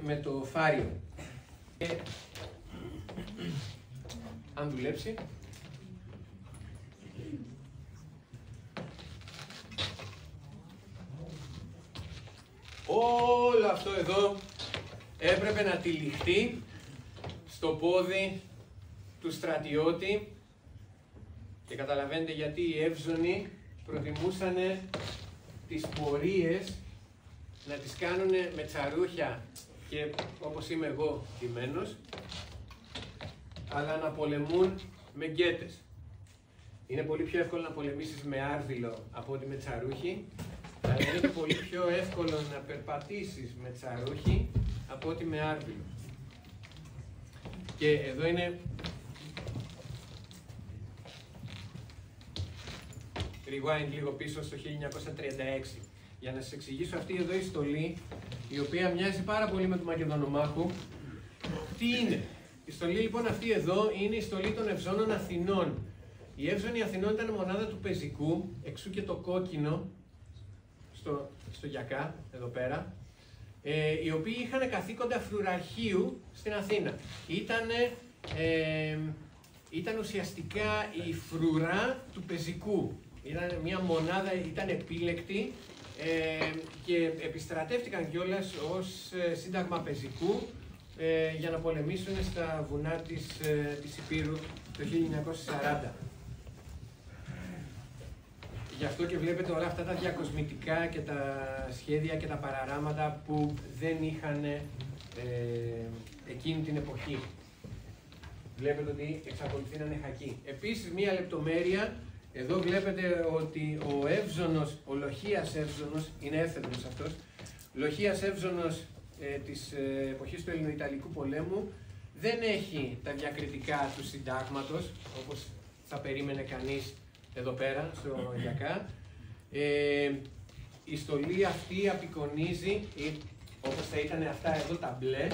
με το φάριο. Αν δουλέψει. Όλο αυτό εδώ έπρεπε να τυλιχτεί στο πόδι του στρατιώτη και καταλαβαίνετε γιατί οι Εύζωνοι προτιμούσαν τις πορείες να τις κάνουν με τσαρούχια και όπως είμαι εγώ ντυμένος, αλλά να πολεμούν με γκέτες. Είναι πολύ πιο εύκολο να πολεμήσεις με άρδιλο από ότι με τσαρούχι, αλλά είναι πολύ πιο εύκολο να περπατήσεις με τσαρούχι από ότι με άρδιλο. Και εδώ είναι rewind λίγο πίσω στο 1936. Για να σας εξηγήσω αυτή εδώ η στολή, η οποία μοιάζει πάρα πολύ με του Μακεδονομάχου. Τι είναι? Η στολή λοιπόν αυτή εδώ είναι η στολή των Ευζώνων Αθηνών. Οι Εύζωνοι Αθηνών ήταν μονάδα του πεζικού, εξού και το κόκκινο στο γιακά, εδώ πέρα, οι οποίοι είχαν καθήκοντα φρουραρχείου στην Αθήνα. Ήταν ουσιαστικά η φρουρά του πεζικού. Ήταν μια μονάδα, ήταν επίλεκτη και επιστρατεύτηκαν κιόλας ως σύνταγμα πεζικού για να πολεμήσουν στα βουνά της Ηπείρου το 1940. Γι' αυτό και βλέπετε όλα αυτά τα διακοσμητικά και τα σχέδια και τα παραράματα που δεν είχαν εκείνη την εποχή. Βλέπετε ότι εξακολουθεί να είναι χακί. Επίσης, μία λεπτομέρεια, εδώ βλέπετε ότι ο Εύζωνος, ο Λοχίας Εύζωνος, είναι έφεδρος αυτός, Λοχίας Εύζωνος της εποχής του Ελληνοϊταλικού πολέμου, δεν έχει τα διακριτικά του συντάγματος, όπως θα περίμενε κανείς εδώ πέρα, στο γιακά. Η στολή αυτή απεικονίζει, όπως θα ήταν αυτά εδώ τα μπλε,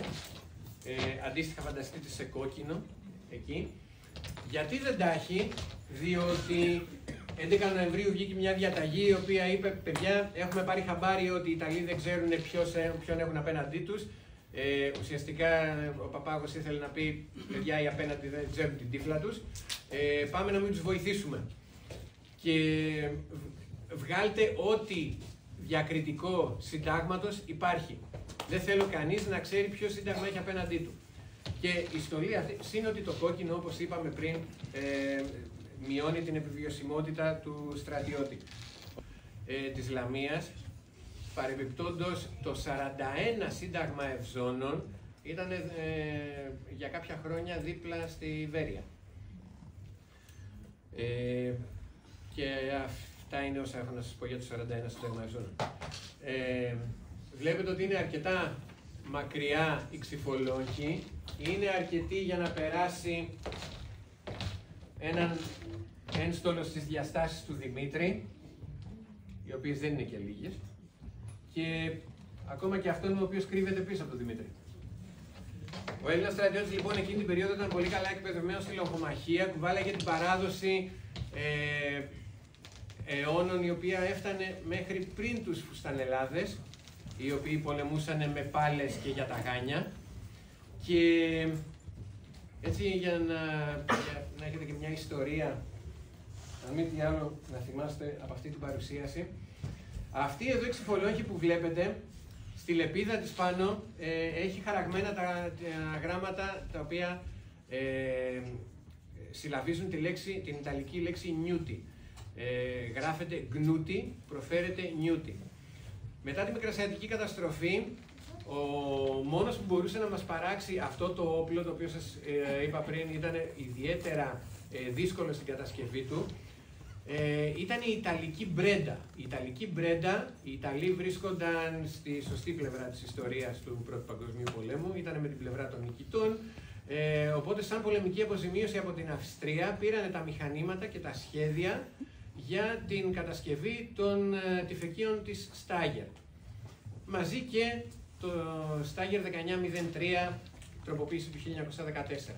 αντίστοιχα φανταστείτε σε κόκκινο, εκεί. Γιατί δεν τα έχει? Διότι 11 Νοεμβρίου βγήκε μια διαταγή η οποία είπε: παιδιά, έχουμε πάρει χαμπάρι ότι οι Ιταλοί δεν ξέρουν ποιον έχουν απέναντί τους. Ουσιαστικά ο Παπάγος ήθελε να πει: παιδιά, οι απέναντι δεν ξέρουν την τύφλα τους. Πάμε να μην τους βοηθήσουμε. Και βγάλτε ό,τι διακριτικό συντάγματος υπάρχει. Δεν θέλω κανείς να ξέρει ποιο σύνταγμα έχει απέναντί του. Και η στολή αυτή, σύν ότι το κόκκινο, όπως είπαμε πριν, μειώνει την επιβιωσιμότητα του στρατιώτη της Λαμίας. Παρεμπιπτόντως, το 41 σύνταγμα Ευζώνων ήταν για κάποια χρόνια δίπλα στη Βέρεια. Και αυτά είναι όσα έχω να σας πω για το 41 σύνταγμα Ευζώνων. Βλέπετε ότι είναι αρκετά μακριά η Ξυφολόγχη. Είναι αρκετή για να περάσει έναν ένστολο στις διαστάσεις του Δημήτρη, οι οποίες δεν είναι και λίγες, και ακόμα και αυτόν ο οποίος κρύβεται πίσω από τον Δημήτρη. Ο Έλληνας στρατιώτης λοιπόν εκείνη την περίοδο ήταν πολύ καλά εκπαιδευμένος στη λογομαχία, κουβάλαγε την παράδοση αιώνων, η οποία έφτανε μέχρι πριν τους φουστανελάδες, οι οποίοι πολεμούσαν με πάλες και για τα γάνια. Και έτσι για να έχετε και μια ιστορία, αν μη τι άλλο να θυμάστε από αυτή την παρουσίαση. Αυτή εδώ η Ξυφολόγχη που βλέπετε, στη λεπίδα της πάνω έχει χαραγμένα τα γράμματα τα οποία συλλαβίζουν την ιταλική λέξη νιούτι. Γράφεται γκνούτι, προφέρεται νιούτι. Μετά τη Μικρασιατική καταστροφή, ο μόνος που μπορούσε να μας παράξει αυτό το όπλο, το οποίο σας είπα πριν ήταν ιδιαίτερα δύσκολο στην κατασκευή του, ήταν η Ιταλική Μπρέντα. Η Ιταλική Μπρέντα, οι Ιταλοί βρίσκονταν στη σωστή πλευρά της ιστορίας του Πρώτου Παγκοσμίου Πολέμου, ήταν με την πλευρά των νικητών, οπότε σαν πολεμική αποζημίωση από την Αυστρία πήρανε τα μηχανήματα και τα σχέδια για την κατασκευή των τυφεκίων της Στάγερ. Μαζί και το Στάγερ 1903, τροποποίηση του 1914.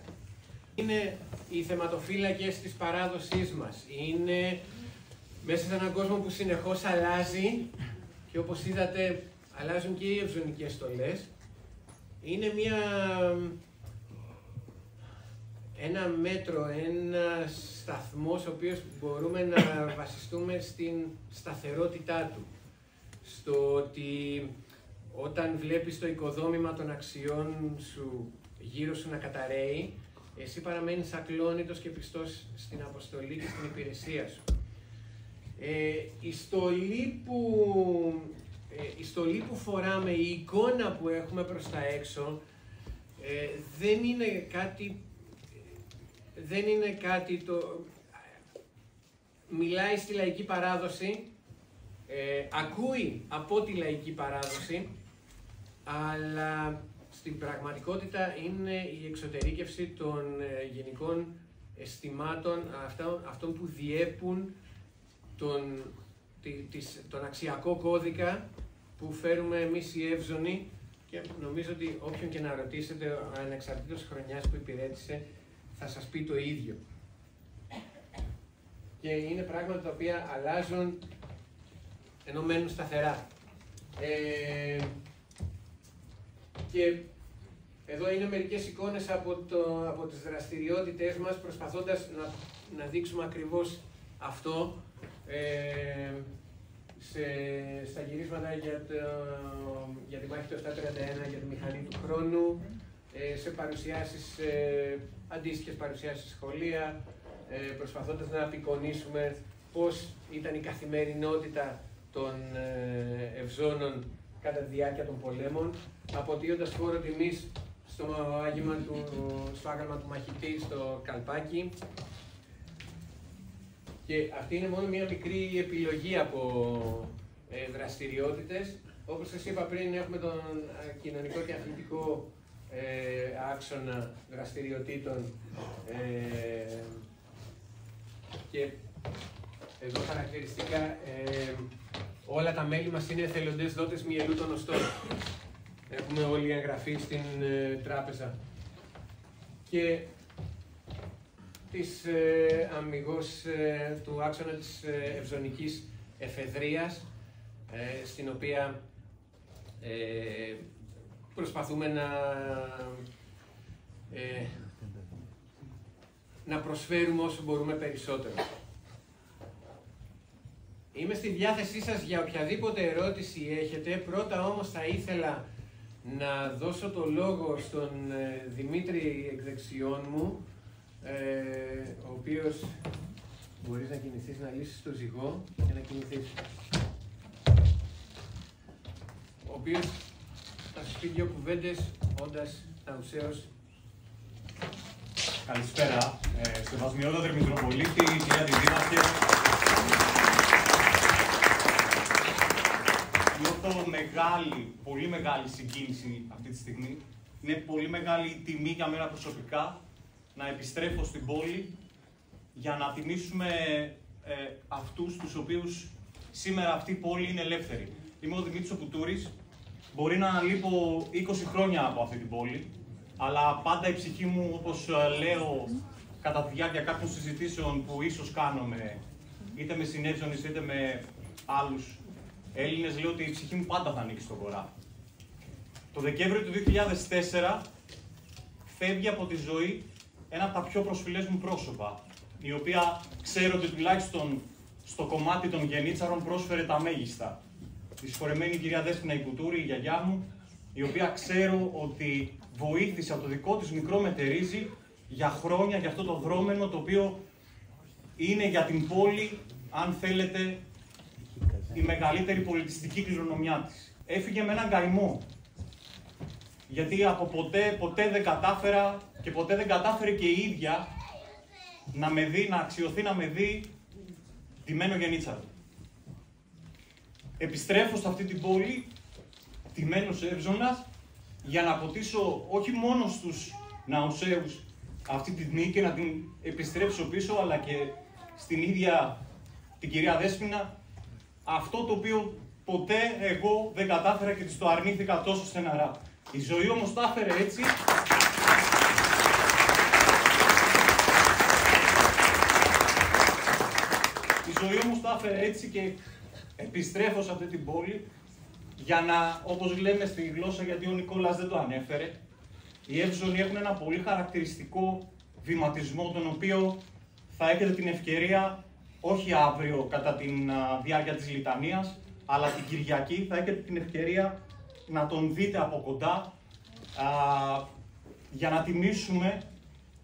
Είναι οι θεματοφύλακες της παράδοσής μας. Είναι μέσα σε έναν κόσμο που συνεχώς αλλάζει και όπως είδατε αλλάζουν και οι ευζωνικές στολές. Είναι ένα μέτρο, ένα σταθμός ο οποίος μπορούμε να βασιστούμε στην σταθερότητά του. Στο ότι όταν βλέπεις το οικοδόμημα των αξιών σου γύρω σου να καταρρέει, εσύ παραμένεις ακλόνητος και πιστός στην αποστολή και στην υπηρεσία σου. Η στολή που φοράμε, η εικόνα που έχουμε προς τα έξω, δεν είναι κάτι το... Μιλάει στη λαϊκή παράδοση, ακούει από τη λαϊκή παράδοση, αλλά στην πραγματικότητα είναι η εξωτερήκευση των γενικών αισθημάτων, αυτών που διέπουν τον αξιακό κώδικα που φέρουμε εμείς οι Εύζωνοι, και νομίζω ότι όποιον και να ρωτήσετε, ανεξαρτήτως χρονιάς που υπηρέτησε, θα σας πει το ίδιο. Και είναι πράγματα τα οποία αλλάζουν ενώ μένουν σταθερά. Και εδώ είναι μερικές εικόνες από τις δραστηριότητες μας, προσπαθώντας να δείξουμε ακριβώς αυτό στα γυρίσματα για τη μάχη του 731, για τη μηχανή του χρόνου, σε παρουσιάσεις, αντίστοιχες παρουσιάσεις στη σχολεία, προσπαθώντας να απεικονίσουμε πώς ήταν η καθημερινότητα των Ευζώνων κατά τη διάρκεια των πολέμων, αποτείοντας φόρο τιμής στο άγαλμα του μαχητή στο Καλπάκι. Και αυτή είναι μόνο μια μικρή επιλογή από δραστηριότητες. Όπως σας είπα πριν, έχουμε τον κοινωνικό και αθλητικό άξονα δραστηριοτήτων, και εδώ χαρακτηριστικά όλα τα μέλη μας είναι εθελοντές δότες μυελού των οστών. Έχουμε όλη εγγραφή στην τράπεζα. Και αμιγώς του άξονα της ευζωνικής εφεδρείας, στην οποία προσπαθούμε να προσφέρουμε όσο μπορούμε περισσότερο. Είμαι στη διάθεσή σας για οποιαδήποτε ερώτηση έχετε. Πρώτα όμως θα ήθελα να δώσω το λόγο στον Δημήτρη εκ δεξιών μου, ο οποίος μπορείς να κινηθείς, να λύσεις το ζυγό και να κινηθείς. Ο οποίος θα σου πει δύο κουβέντες, όντας ταουσέως.
Καλησπέρα. Σεβασμιότατη Μητροπολίτη, κυρία τη Δήμαρχε. Νιώθω πολύ μεγάλη συγκίνηση αυτή τη στιγμή. Είναι πολύ μεγάλη τιμή για μένα προσωπικά να επιστρέφω στην πόλη για να τιμήσουμε αυτούς τους οποίους σήμερα αυτή η πόλη είναι ελεύθερη. Είμαι ο Δημήτρης ο Κουτούρης. Μπορεί να λείπω 20 χρόνια από αυτή την πόλη, αλλά πάντα η ψυχή μου, όπως λέω κατά τη διάρκεια κάποιων συζητήσεων που ίσως κάνουμε, είτε με συνέβζονες είτε με άλλους Έλληνες, λέω ότι η ψυχή μου πάντα θα ανήκει στον Βορρά. Το Δεκέμβριο του 2004 φεύγει από τη ζωή ένα από τα πιο προσφυλές μου πρόσωπα, η οποία ξέρω ότι τουλάχιστον στο κομμάτι των γενίτσαρων πρόσφερε τα μέγιστα. Η συγχωρεμένη κυρία Δέσποινα η Κουτούρη, η γιαγιά μου, η οποία ξέρω ότι βοήθησε από το δικό της μικρό μετερίζει για χρόνια για αυτό το δρόμενο, το οποίο είναι για την πόλη, αν θέλετε, η μεγαλύτερη πολιτιστική κληρονομιά της. Έφυγε με έναν καημό, γιατί από ποτέ δεν κατάφερα και ποτέ δεν κατάφερε και η ίδια να με δει, να αξιωθεί να με δει ντυμένο γενίτσαρο. Επιστρέφω σε αυτή την πόλη, ντυμένος Εύζωνας, για να αποτίσω όχι μόνο στους ναουσαίους αυτή την τιμή και να την επιστρέψω πίσω, αλλά και στην ίδια την κυρία Δέσποινα, αυτό το οποίο ποτέ εγώ δεν κατάφερα και της το αρνήθηκα τόσο στεναρά. Η ζωή όμως τα έφερε έτσι. Η ζωή όμως τα έφερε έτσι και επιστρέφω σε αυτή την πόλη για να, όπως λέμε στη γλώσσα, γιατί ο Νικόλας δεν το ανέφερε, οι Εύζωνοι έχουν ένα πολύ χαρακτηριστικό βηματισμό, τον οποίο θα έχετε την ευκαιρία, όχι αύριο κατά τη διάρκεια της λιτανίας, αλλά την Κυριακή θα έχετε την ευκαιρία να τον δείτε από κοντά, για να τιμήσουμε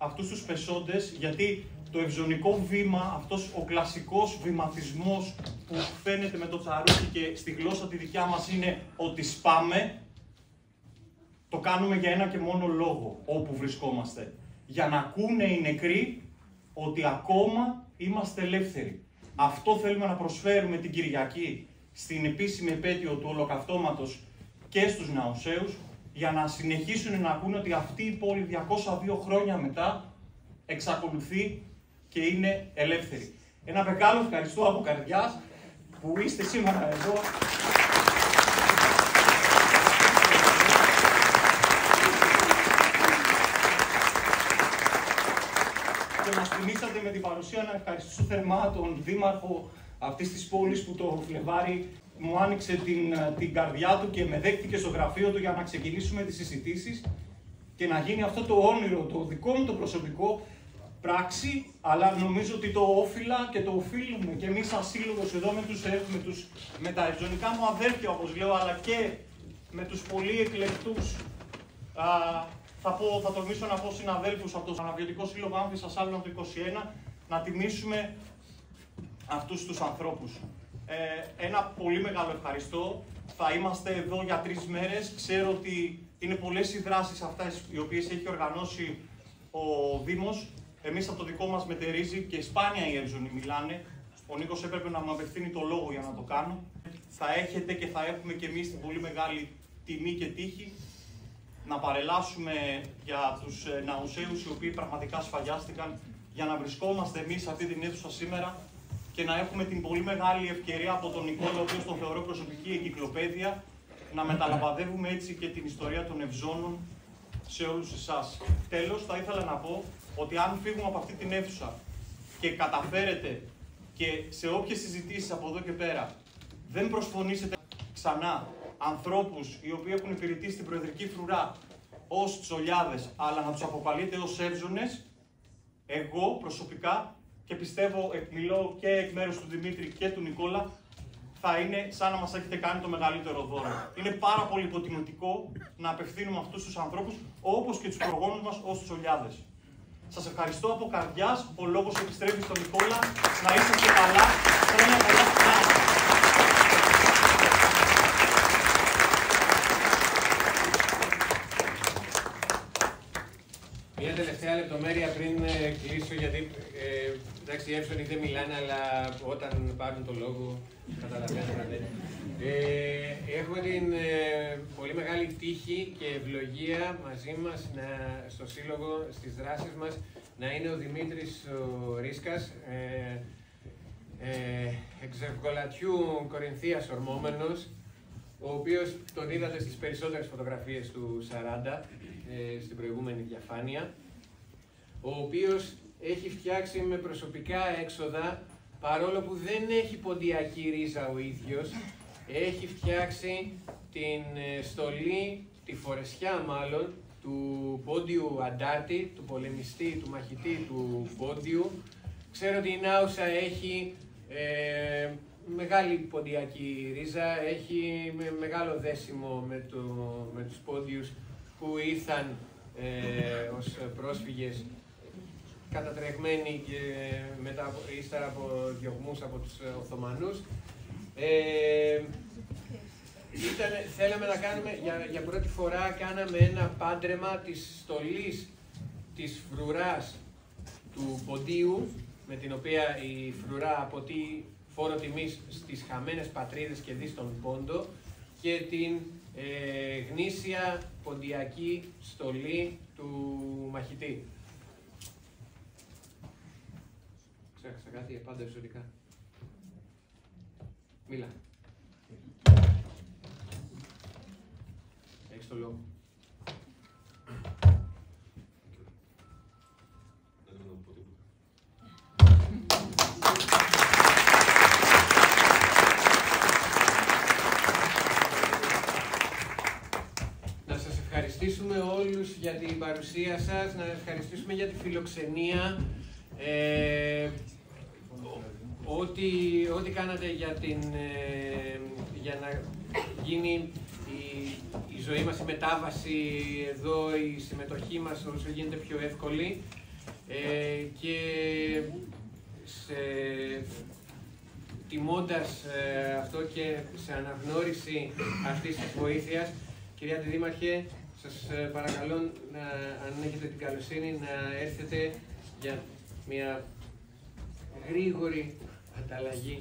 αυτούς τους πεσόντες, γιατί το ευζωνικό βήμα, αυτός ο κλασικός βηματισμός που φαίνεται με το τσαρούχι και στη γλώσσα τη δικιά μας είναι ότι σπάμε, το κάνουμε για ένα και μόνο λόγο όπου βρισκόμαστε. Για να ακούνε οι νεκροί ότι ακόμα είμαστε ελεύθεροι. Αυτό θέλουμε να προσφέρουμε την Κυριακή στην επίσημη επέτειο του Ολοκαυτώματος και στους Ναουσαίους, για να συνεχίσουν να ακούνε ότι αυτή η πόλη 202 χρόνια μετά εξακολουθεί και είναι ελεύθερη. Ένα μεγάλο ευχαριστώ από καρδιάς που είστε σήμερα εδώ. Και μας τιμήσατε με την παρουσία. Να ευχαριστήσω θερμά τον Δήμαρχο αυτής της πόλης που το Φλεβάρι μου άνοιξε την καρδιά του και με δέχτηκε στο γραφείο του για να ξεκινήσουμε τις συζητήσεις και να γίνει αυτό το όνειρο, το δικό μου το προσωπικό, πράξη, αλλά νομίζω ότι το όφιλα και το οφείλουμε και εμείς σαν σύλλογος εδώ με τα ευζωνικά μου αδέρφια, όπως λέω, αλλά και με τους πολύ εκλεκτούς, θα τολμήσω να πω συναδέλφους από το Αναβιωτικό Σύλλογο Άμφισας Άλωνο του 21, να τιμήσουμε αυτούς τους ανθρώπους. Ένα πολύ μεγάλο ευχαριστώ. Θα είμαστε εδώ για 3 μέρες. Ξέρω ότι είναι πολλές οι δράσεις αυτές οι οποίες έχει οργανώσει ο Δήμος. Εμείς από το δικό μας μετερίζει και σπάνια οι Εύζωνοι μιλάνε. Ο Νίκος έπρεπε να μου απευθύνει το λόγο για να το κάνω. Θα έχετε και θα έχουμε και εμείς την πολύ μεγάλη τιμή και τύχη να παρελάσουμε για τους Ναουσαίους οι οποίοι πραγματικά σφαγιάστηκαν, για να βρισκόμαστε εμείς σε αυτή την αίθουσα σήμερα και να έχουμε την πολύ μεγάλη ευκαιρία από τον Νικόλα, ο οποίος τον θεωρώ προσωπική εγκυκλοπαίδεια, να μεταλαμπαδεύουμε έτσι και την ιστορία των Ευζώνων σε όλους εσάς. Τέλος, θα ήθελα να πω ότι αν φύγουμε από αυτή την αίθουσα και καταφέρετε και σε όποιες συζητήσεις από εδώ και πέρα δεν προσφωνήσετε ξανά ανθρώπους οι οποίοι έχουν υπηρετήσει την Προεδρική Φρουρά ως τσολιάδες, αλλά να τους αποκαλείτε ως Εύζωνες, εγώ προσωπικά, και πιστεύω, μιλώ και εκ μέρους του Δημήτρη και του Νικόλα, θα είναι σαν να μας έχετε κάνει το μεγαλύτερο δώρο. Είναι πάρα πολύ υποτιμητικό να απευθύνουμε αυτούς τους ανθρώπους, όπως και τους προγόνους μας, ως τσολιάδες. Σας ευχαριστώ από καρδιάς. Ο λόγος επιστρέφει στον Νικόλα. Να είσαστε καλά. Χρόνια πολλά στην Ελλάδα.
Μια τελευταία λεπτομέρεια πριν κλείσω, γιατί εντάξει, οι Εύζωνοι δεν μιλάνε, αλλά όταν πάρουν το λόγο καταλαβαίνετε. Έχουμε την πολύ μεγάλη τύχη και ευλογία μαζί μας στο Σύλλογο, στις δράσεις μας, να είναι ο Δημήτρης ο Ρίσκας, εξευγολατιού Κορινθίας ορμόμενος, ο οποίος τον είδατε στις περισσότερες φωτογραφίες του 40, στην προηγούμενη διαφάνεια, ο οποίος έχει φτιάξει με προσωπικά έξοδα, παρόλο που δεν έχει ποντιακή ρίζα ο ίδιος, έχει φτιάξει την στολή, τη φορεσιά μάλλον, του πόντιου αντάρτη, του πολεμιστή, του μαχητή του πόντιου. Ξέρω ότι η Νάουσα έχει μεγάλη ποντιακή ρίζα, έχει μεγάλο δέσιμο με τους πόντιους που ήρθαν ως πρόσφυγες κατατρεγμένοι και ύστερα από διωγμούς από τους Οθωμανούς. Θέλαμε να κάνουμε, για πρώτη φορά κάναμε ένα πάντρεμα της στολής της φρουράς του ποντίου, με την οποία η φρουρά αποτεί φόρο τιμής στις χαμένες πατρίδες και δι στον πόντο, και την γνήσια ποντιακή στολή του μαχητή. Ξέχασα κάτι, πάντα ευζωνικά. Μίλα. Έχεις το λόγο. Να σας ευχαριστήσουμε όλους για την παρουσία σας, να ευχαριστήσουμε για τη φιλοξενία. Ό,τι κάνατε για να γίνει η ζωή μας, η μετάβαση εδώ, η συμμετοχή μας όσο γίνεται πιο εύκολη. και τιμώντας αυτό και σε αναγνώριση αυτής της βοήθειας, κυρία Αντιδήμαρχε, σας παρακαλώ, αν έχετε την καλοσύνη, να έρθετε για μια γρήγορη ανταλλαγή,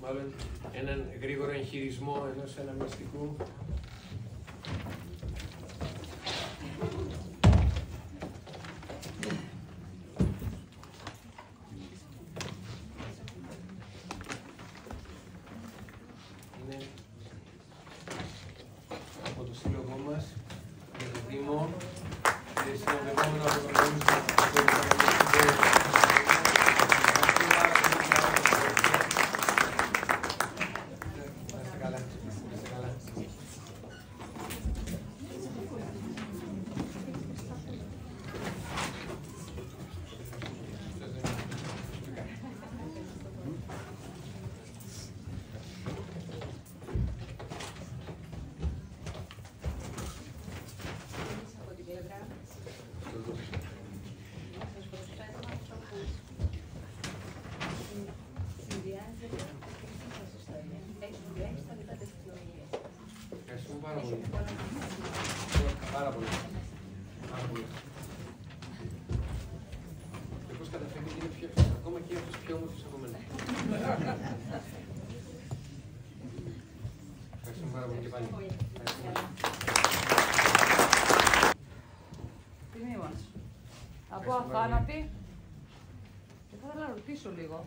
μάλλον έναν γρήγορο εγχειρισμό ενός αναμνηστικού. Είναι από το σύλλογό μας για το Δήμο, συνοδευόμενο από τον Πάρα πολύ. Και πώς καταφέρνει και είναι πιο, ακόμα και αυτούς πιο όμορφους από μένα. Ευχαριστούμε πάρα πολύ και πάλι.
Τιμή μας. Από αθάνατη. Και θα ήθελα να ρωτήσω λίγο.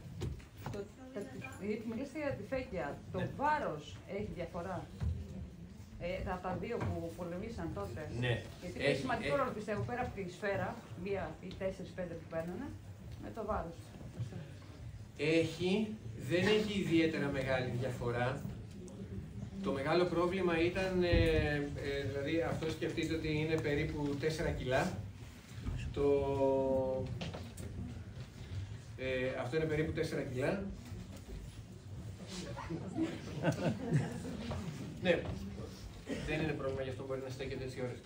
Γιατί μιλήσατε για τη φέκια. Το βάρος έχει διαφορά. Τα δύο που πολεμήσαν τότε.
Ναι.
Γιατί είναι σημαντικό ρόλο, πιστεύω, πέρα από τη σφαίρα, μία ή 4-5 που παίρνανε, με το βάρος.
Δεν έχει ιδιαίτερα μεγάλη διαφορά. Το μεγάλο πρόβλημα ήταν, δηλαδή αυτό σκεφτείτε ότι είναι περίπου 4 κιλά. Αυτό είναι περίπου 4 κιλά. Ναι. Δεν είναι πρόβλημα, γι' αυτό μπορεί να στέκεται έτσι ώρες.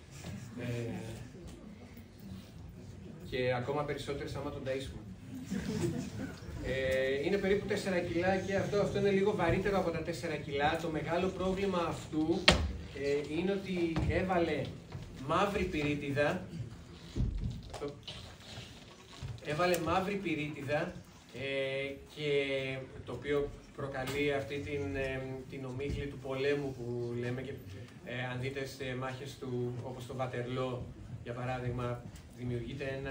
Και ακόμα περισσότερες άμα τον ταΐσουμε. Είναι περίπου 4 κιλά και αυτό είναι λίγο βαρύτερο από τα 4 κιλά. Το μεγάλο πρόβλημα αυτού είναι ότι έβαλε μαύρη πυρίτιδα. Και το οποίο προκαλεί αυτή την ομίχλη του πολέμου που λέμε και αν δείτε σε μάχες όπως το Βατερλό, για παράδειγμα, δημιουργείται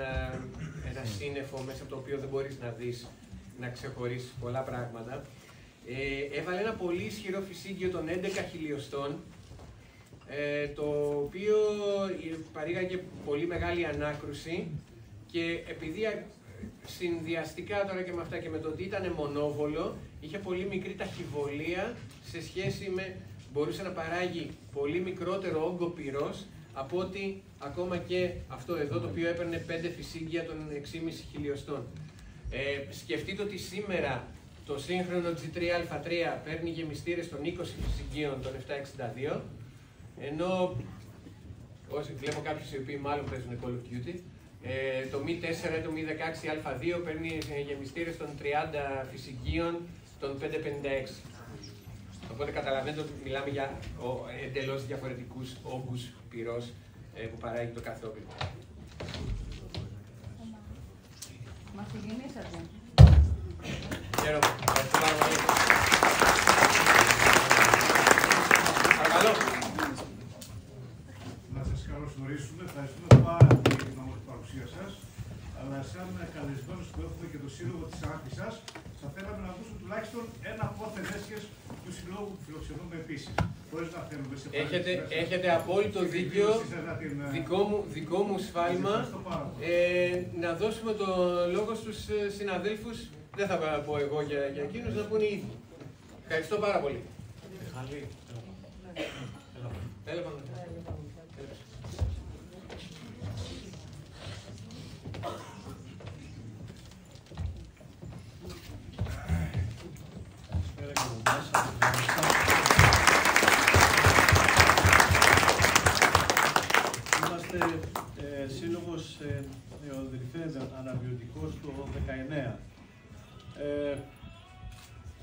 ένα σύννεφο μέσα από το οποίο δεν μπορείς να ξεχωρίσεις πολλά πράγματα. Έβαλε ένα πολύ ισχυρό φυσίγγιο των 11 χιλιοστών, το οποίο παρήγαγε πολύ μεγάλη ανάκρουση και επειδή συνδυαστικά τώρα και με αυτά και με το ότι ήταν μονόβολο, είχε πολύ μικρή ταχυβολία σε σχέση με, μπορούσε να παράγει πολύ μικρότερο όγκο πυρός από ότι ακόμα και αυτό εδώ, το οποίο έπαιρνε 5 φυσίγγια των 6,5 χιλιοστών. Σκεφτείτε ότι σήμερα το σύγχρονο G3α3 παίρνει γεμιστήρες των 20 φυσιγγίων των 762, ενώ βλέπω κάποιους οι οποίοι μάλλον παίζουν Call of Duty, το Mi 4 ή το Mi 16α2 παίρνει γεμιστήρες των 30 φυσιγγίων των 556. Οπότε καταλαβαίνετε ότι μιλάμε για εντελώς διαφορετικούς όγκους πυρός που παράγει το κάθε όπλο.
Μας συγκινήσατε.
Χαίρομαι. Ευχαριστώ πάρα πολύ. Παρακαλώ.
Να σας καλωσορίσουμε. Ευχαριστούμε πάρα πολύ για την όμορφη παρουσία σας. Αλλά σαν καλεσμένους που έχουμε και το σύλλογο της Άκρησας, θα θέλαμε να ακούσουμε τουλάχιστον ένα από τις έσχες του συλλόγου που φιλοξενούμε επίσης. Χωρίς να θέλουμε σε
Έχετε απόλυτο δίκιο. Δικό μου σφάλμα. Να δώσουμε το λόγο στους συναδέλφους. Δεν θα πω εγώ για εκείνους, να πούνε οι ίδιοι. Ευχαριστώ πάρα πολύ. Έλα πάνω.
Είμαστε σύλλογος αναβιωτικός το 19.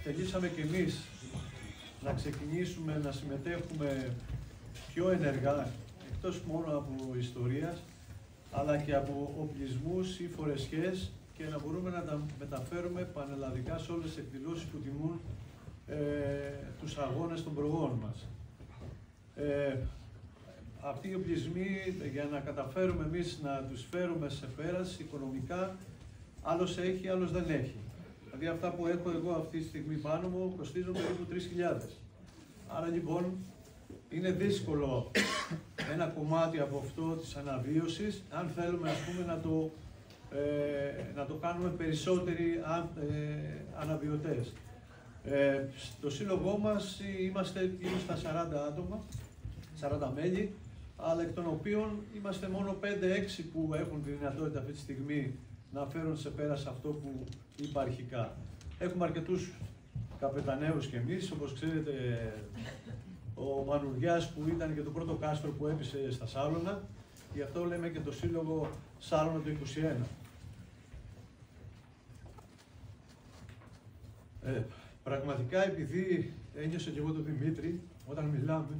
Θελήσαμε κι εμείς να ξεκινήσουμε να συμμετέχουμε πιο ενεργά, εκτός μόνο από ιστορίας, αλλά και από οπλισμούς ή φορεσιές και να μπορούμε να τα μεταφέρουμε πανελλαδικά σε όλες τις εκδηλώσεις που τιμούν τους αγώνες των προγόνων μας. Αυτοί οι οπλισμοί, για να καταφέρουμε εμείς να τους φέρουμε σε πέρας οικονομικά, άλλος έχει, άλλος δεν έχει. Δηλαδή αυτά που έχω εγώ αυτή τη στιγμή πάνω μου κοστίζουν περίπου 3.000. Άρα λοιπόν είναι δύσκολο ένα κομμάτι από αυτό της αναβίωσης, αν θέλουμε, ας πούμε, να το κάνουμε περισσότεροι αναβιωτές. Στο σύλλογό μας είμαστε γύρω στα 40 άτομα, 40 μέλη, αλλά εκ των οποίων είμαστε μόνο 5-6 που έχουν τη δυνατότητα αυτή τη στιγμή να φέρουν σε πέρας αυτό που είπα αρχικά. Έχουμε αρκετούς καπεταναίους κι εμείς, όπως ξέρετε, ο Μανουριάς που ήταν και το πρώτο κάστρο που έπεισε στα Σάλωνα, γι' αυτό λέμε και το σύλλογο Σάλωνα το 21. Πραγματικά, επειδή ένιωσα και εγώ τον Δημήτρη, όταν μιλάμε,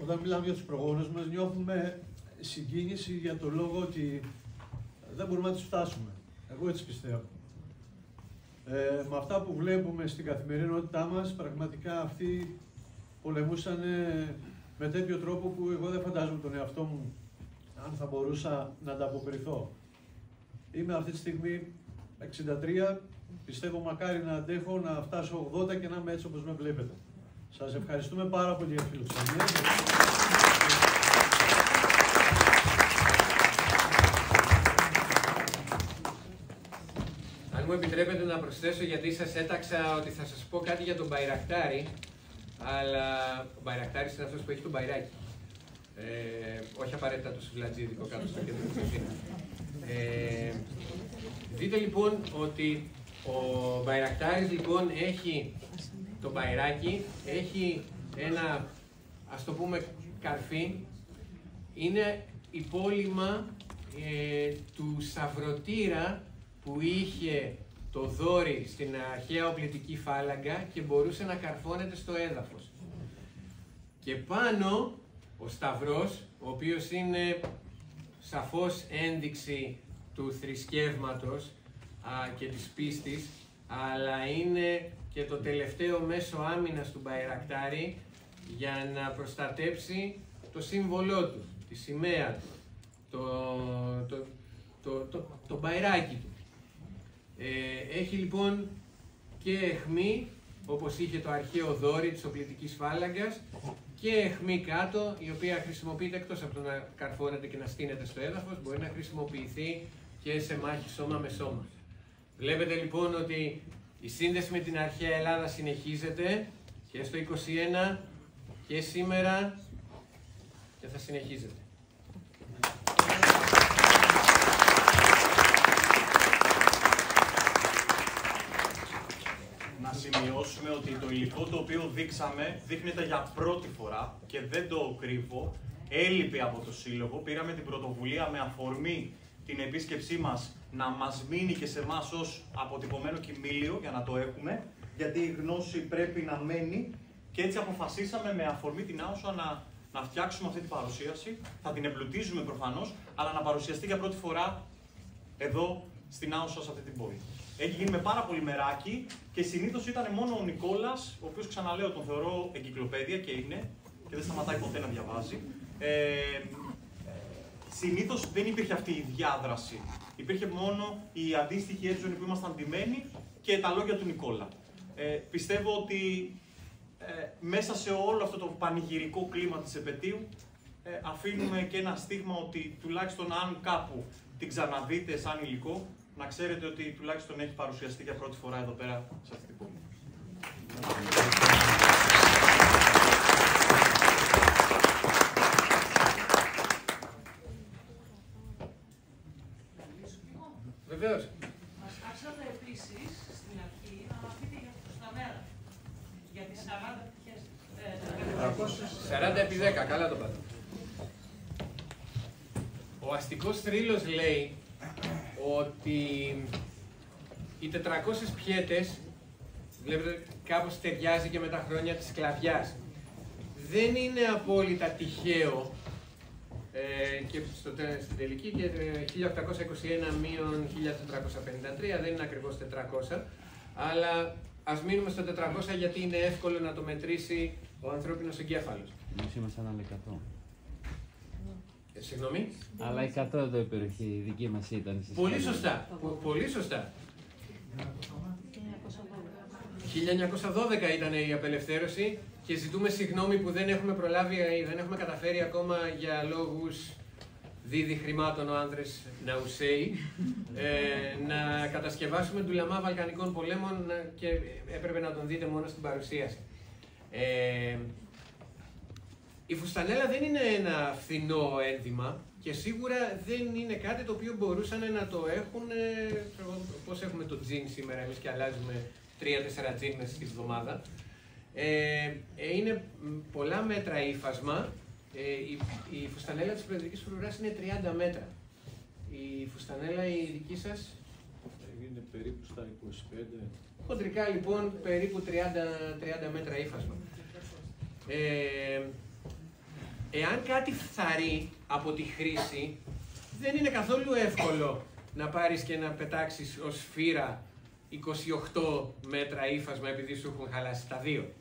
όταν μιλάμε για τους προγόνους μας, νιώθουμε συγκίνηση για το λόγο ότι δεν μπορούμε να τους φτάσουμε. Εγώ έτσι πιστεύω. Με αυτά που βλέπουμε στην καθημερινότητά μας, πραγματικά αυτοί πολεμούσαν με τέτοιο τρόπο που εγώ δεν φαντάζομαι τον εαυτό μου αν θα μπορούσα να ανταποκριθώ. Είμαι αυτή τη στιγμή 63, πιστεύω μακάρι να αντέχω να φτάσω 80 και να είμαι έτσι όπως με βλέπετε. Σας ευχαριστούμε πάρα πολύ για τη φιλοξενία.
Αν μου επιτρέπετε να προσθέσω, γιατί σας έταξα ότι θα σας πω κάτι για τον Μπαϊρακτάρη, αλλά ο Μπαϊρακτάρης είναι αυτός που έχει τον μπαϊράκι. Όχι απαραίτητα το σουβλατζίδικο κάτω στο κέντρο της κουζίνας. Δείτε λοιπόν ότι ο Μπαϊρακτάρης λοιπόν έχει το μπαϊράκι, έχει ένα, ας το πούμε, καρφί, είναι υπόλοιμα του σαυρωτήρα που είχε το δόρυ στην αρχαία οπλιτική φάλαγγα και μπορούσε να καρφώνεται στο έδαφος. Και πάνω ο σταυρός, ο οποίος είναι σαφώς ένδειξη του θρησκεύματος και της πίστης, αλλά είναι και το τελευταίο μέσο άμυνας του Μπαϊρακτάρη για να προστατέψει το σύμβολό του, τη σημαία του, το μπαϊράκι του. Έχει λοιπόν και αιχμή, όπως είχε το αρχαίο δόρυ της οπλιτικής φάλαγγας, και αιχμή κάτω, η οποία χρησιμοποιείται εκτός από το να καρφώνεται και να στείνεται στο έδαφος, μπορεί να χρησιμοποιηθεί και σε μάχη σώμα με σώμα. Βλέπετε λοιπόν ότι η σύνδεση με την αρχαία Ελλάδα συνεχίζεται και στο 21 και σήμερα και θα συνεχίζεται.
Να σημειώσουμε ότι το υλικό το οποίο δείξαμε δείχνεται για πρώτη φορά και δεν το κρύβω, έλειπε από το Σύλλογο. Πήραμε την πρωτοβουλία με αφορμή την επίσκεψή μας να μας μείνει και σε εμάς ως αποτυπωμένο κοιμήλιο για να το έχουμε, γιατί η γνώση πρέπει να μένει και έτσι αποφασίσαμε με αφορμή την Άουσα να φτιάξουμε αυτή την παρουσίαση. Θα την εμπλουτίζουμε προφανώς, αλλά να παρουσιαστεί για πρώτη φορά εδώ στην Άουσα, σε αυτή την πόλη. Έχει γίνει με πάρα πολύ μεράκι και συνήθως ήταν μόνο ο Νικόλας, ο οποίος, ξαναλέω, τον θεωρώ εγκυκλοπαίδεια και είναι, και δεν σταματάει ποτέ να διαβάζει. Συνήθως δεν υπήρχε αυτή η διάδραση. Υπήρχε μόνο η αντίστοιχη έτζονη που ήμασταν ντυμένοι και τα λόγια του Νικόλα. Πιστεύω ότι μέσα σε όλο αυτό το πανηγυρικό κλίμα της επετείου αφήνουμε και ένα στίγμα ότι τουλάχιστον αν κάπου την ξαναδείτε σαν υλικό, να ξέρετε ότι τουλάχιστον έχει παρουσιαστεί για πρώτη φορά εδώ πέρα σε αυτή την πόλη.
Βεβαίως.
Μας άφησατε επίσης στην αρχή να μας πείτε για τους ταμέα
τη 10, καλά το πάτε. Ο αστικός θρύλος λέει ότι οι 400 πιέτες, βλέπετε κάπως ταιριάζει και με τα χρόνια της σκλαβιάς. Δεν είναι απόλυτα τυχαίο και στην τελική και 1821 μείον 1453 δεν είναι ακριβώς 400, αλλά ας μείνουμε στο 400 γιατί είναι εύκολο να το μετρήσει ο ανθρώπινος εγκέφαλος.
Εμείς ήμασταν άλλα 100.
Συγγνώμη.
Αλλά 100 εδώ η περιοχή, η δική μας ήταν.
Πολύ σωστά. Πολύ σωστά. 1912 ήταν η απελευθέρωση και ζητούμε συγγνώμη που δεν έχουμε προλάβει, δεν έχουμε καταφέρει ακόμα για λόγους δίδυ χρημάτων ο άνδρες Ναουσέη να κατασκευάσουμε ντουλαμά Βαλκανικών πολέμων και έπρεπε να τον δείτε μόνο στην παρουσίαση. Η φουστανέλα δεν είναι ένα φθηνό ένδυμα και σίγουρα δεν είναι κάτι το οποίο μπορούσαν να το έχουν, πώς έχουμε το τζιν σήμερα εμείς και αλλάζουμε 3-4 τζιν μέσα στη βδομάδα. Είναι πολλά μέτρα ύφασμα. Η φουστανέλα της προεδρικής φρουράς είναι 30 μέτρα. Η φουστανέλα η δική σας
είναι περίπου στα 25.
Χοντρικά λοιπόν περίπου 30 μέτρα ύφασμα. Εάν κάτι φθαρεί από τη χρήση, δεν είναι καθόλου εύκολο να πάρεις και να πετάξεις ως σφύρα 28 μέτρα ύφασμα επειδή σου έχουν χαλάσει τα δύο.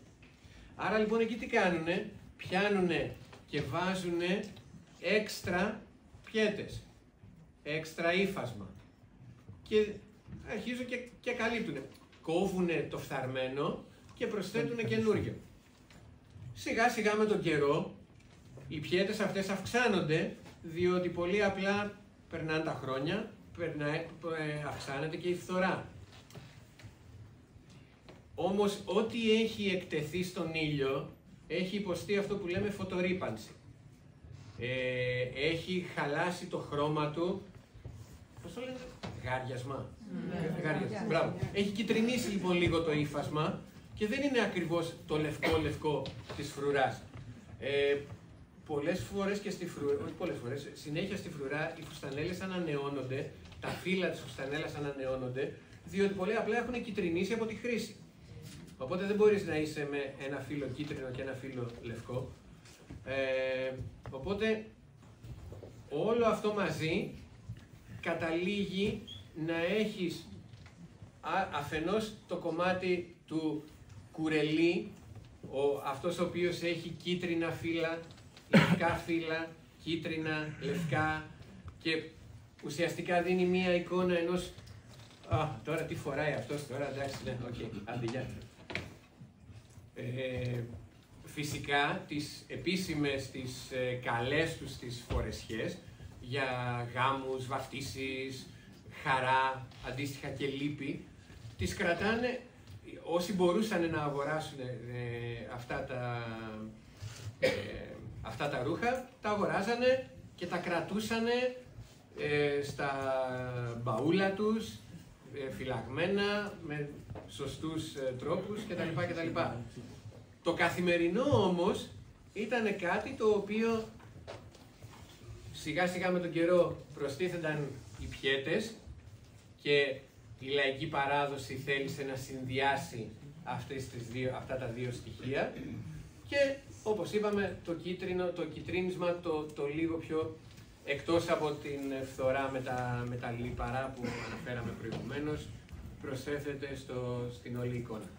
Άρα λοιπόν εκεί τι κάνουνε, πιάνουνε και βάζουνε έξτρα πιέτες, έξτρα ύφασμα και αρχίζουν και καλύπτουνε. Κόβουνε το φθαρμένο και προσθέτουνε καινούριο. Σιγά σιγά με τον καιρό οι πιέτες αυτές αυξάνονται, διότι πολύ απλά περνάνε τα χρόνια, αυξάνεται και η φθορά. Όμως ό,τι έχει εκτεθεί στον ήλιο έχει υποστεί αυτό που λέμε φωτορύπανση. Έχει χαλάσει το χρώμα του, πώς το λένε, γάριασμα. Γάριασμα. Μπράβο. Έχει κυτρινίσει λοιπόν λίγο το ύφασμα και δεν είναι ακριβώς το λευκό της φρουράς. Πολλές φορές και στη φρουρά, όχι πολλές φορές, συνέχεια στη φρουρά οι φουστανέλες ανανεώνονται, τα φύλλα της φουστανέλας ανανεώνονται, διότι πολύ απλά έχουν κυτρινίσει από τη χρήση. Οπότε δεν μπορείς να είσαι με ένα φύλλο κίτρινο και ένα φύλλο λευκό. Οπότε όλο αυτό μαζί καταλήγει να έχεις αφενός το κομμάτι του κουρελί, αυτός ο οποίος έχει κίτρινα φύλλα, λευκά φύλλα, κίτρινα, λευκά και ουσιαστικά δίνει μία εικόνα ενός τώρα τι φοράει αυτός τώρα, εντάξει, ναι, οκ, άντε γεια. Φυσικά τις επίσημες, τις καλές τους τις φορεσιές για γάμους, βαφτίσεις, χαρά, αντίστοιχα και λύπη, τις κρατάνε όσοι μπορούσαν να αγοράσουν αυτά τα ρούχα, τα αγοράζανε και τα κρατούσανε στα μπαούλα τους, φυλαγμένα, με σωστούς τρόπους κτλ. Το καθημερινό όμως ήταν κάτι το οποίο σιγά σιγά με τον καιρό προστίθενταν οι πιέτες και η λαϊκή παράδοση θέλησε να συνδυάσει αυτά τα δύο στοιχεία και όπως είπαμε το κυτρίνισμα το λίγο πιο εκτός από την φθορά με τα λιπαρά που αναφέραμε προηγουμένως προσθέθεται στην όλη εικόνα.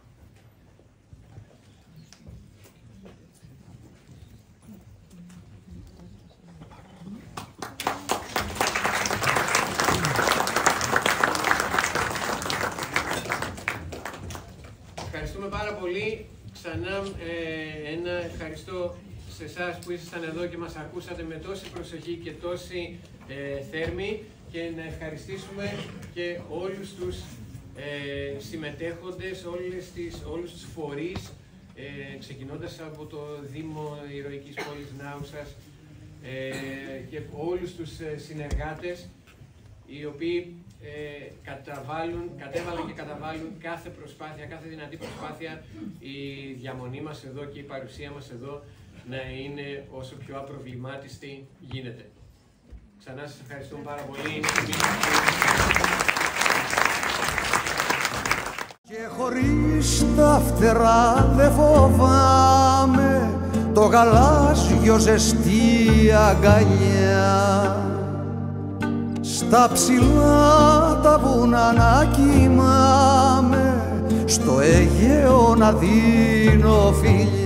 Ευχαριστούμε πάρα πολύ. Ξανά ένα ευχαριστώ σε εσάς που ήσασταν εδώ και μας ακούσατε με τόση προσοχή και τόση θέρμη και να ευχαριστήσουμε και όλους τους συμμετέχοντες, όλους τους φορείς, ξεκινώντας από το Δήμο Ηρωικής Πόλης Νάουσας και όλους τους συνεργάτες οι οποίοι κατέβαλαν και καταβάλουν κάθε προσπάθεια, κάθε δυνατή προσπάθεια η διαμονή μας εδώ και η παρουσία μας εδώ να είναι όσο πιο απροβλημάτιστη γίνεται. Ξανά σας ευχαριστούμε πάρα πολύ.
Και χωρίς τα φτερά δεν φοβάμαι το γαλάζιο ζεστή αγκαλιά. Στα ψηλά τα βουνά να κοιμάμαι, στο Αιγαίο να δίνω φιλιά.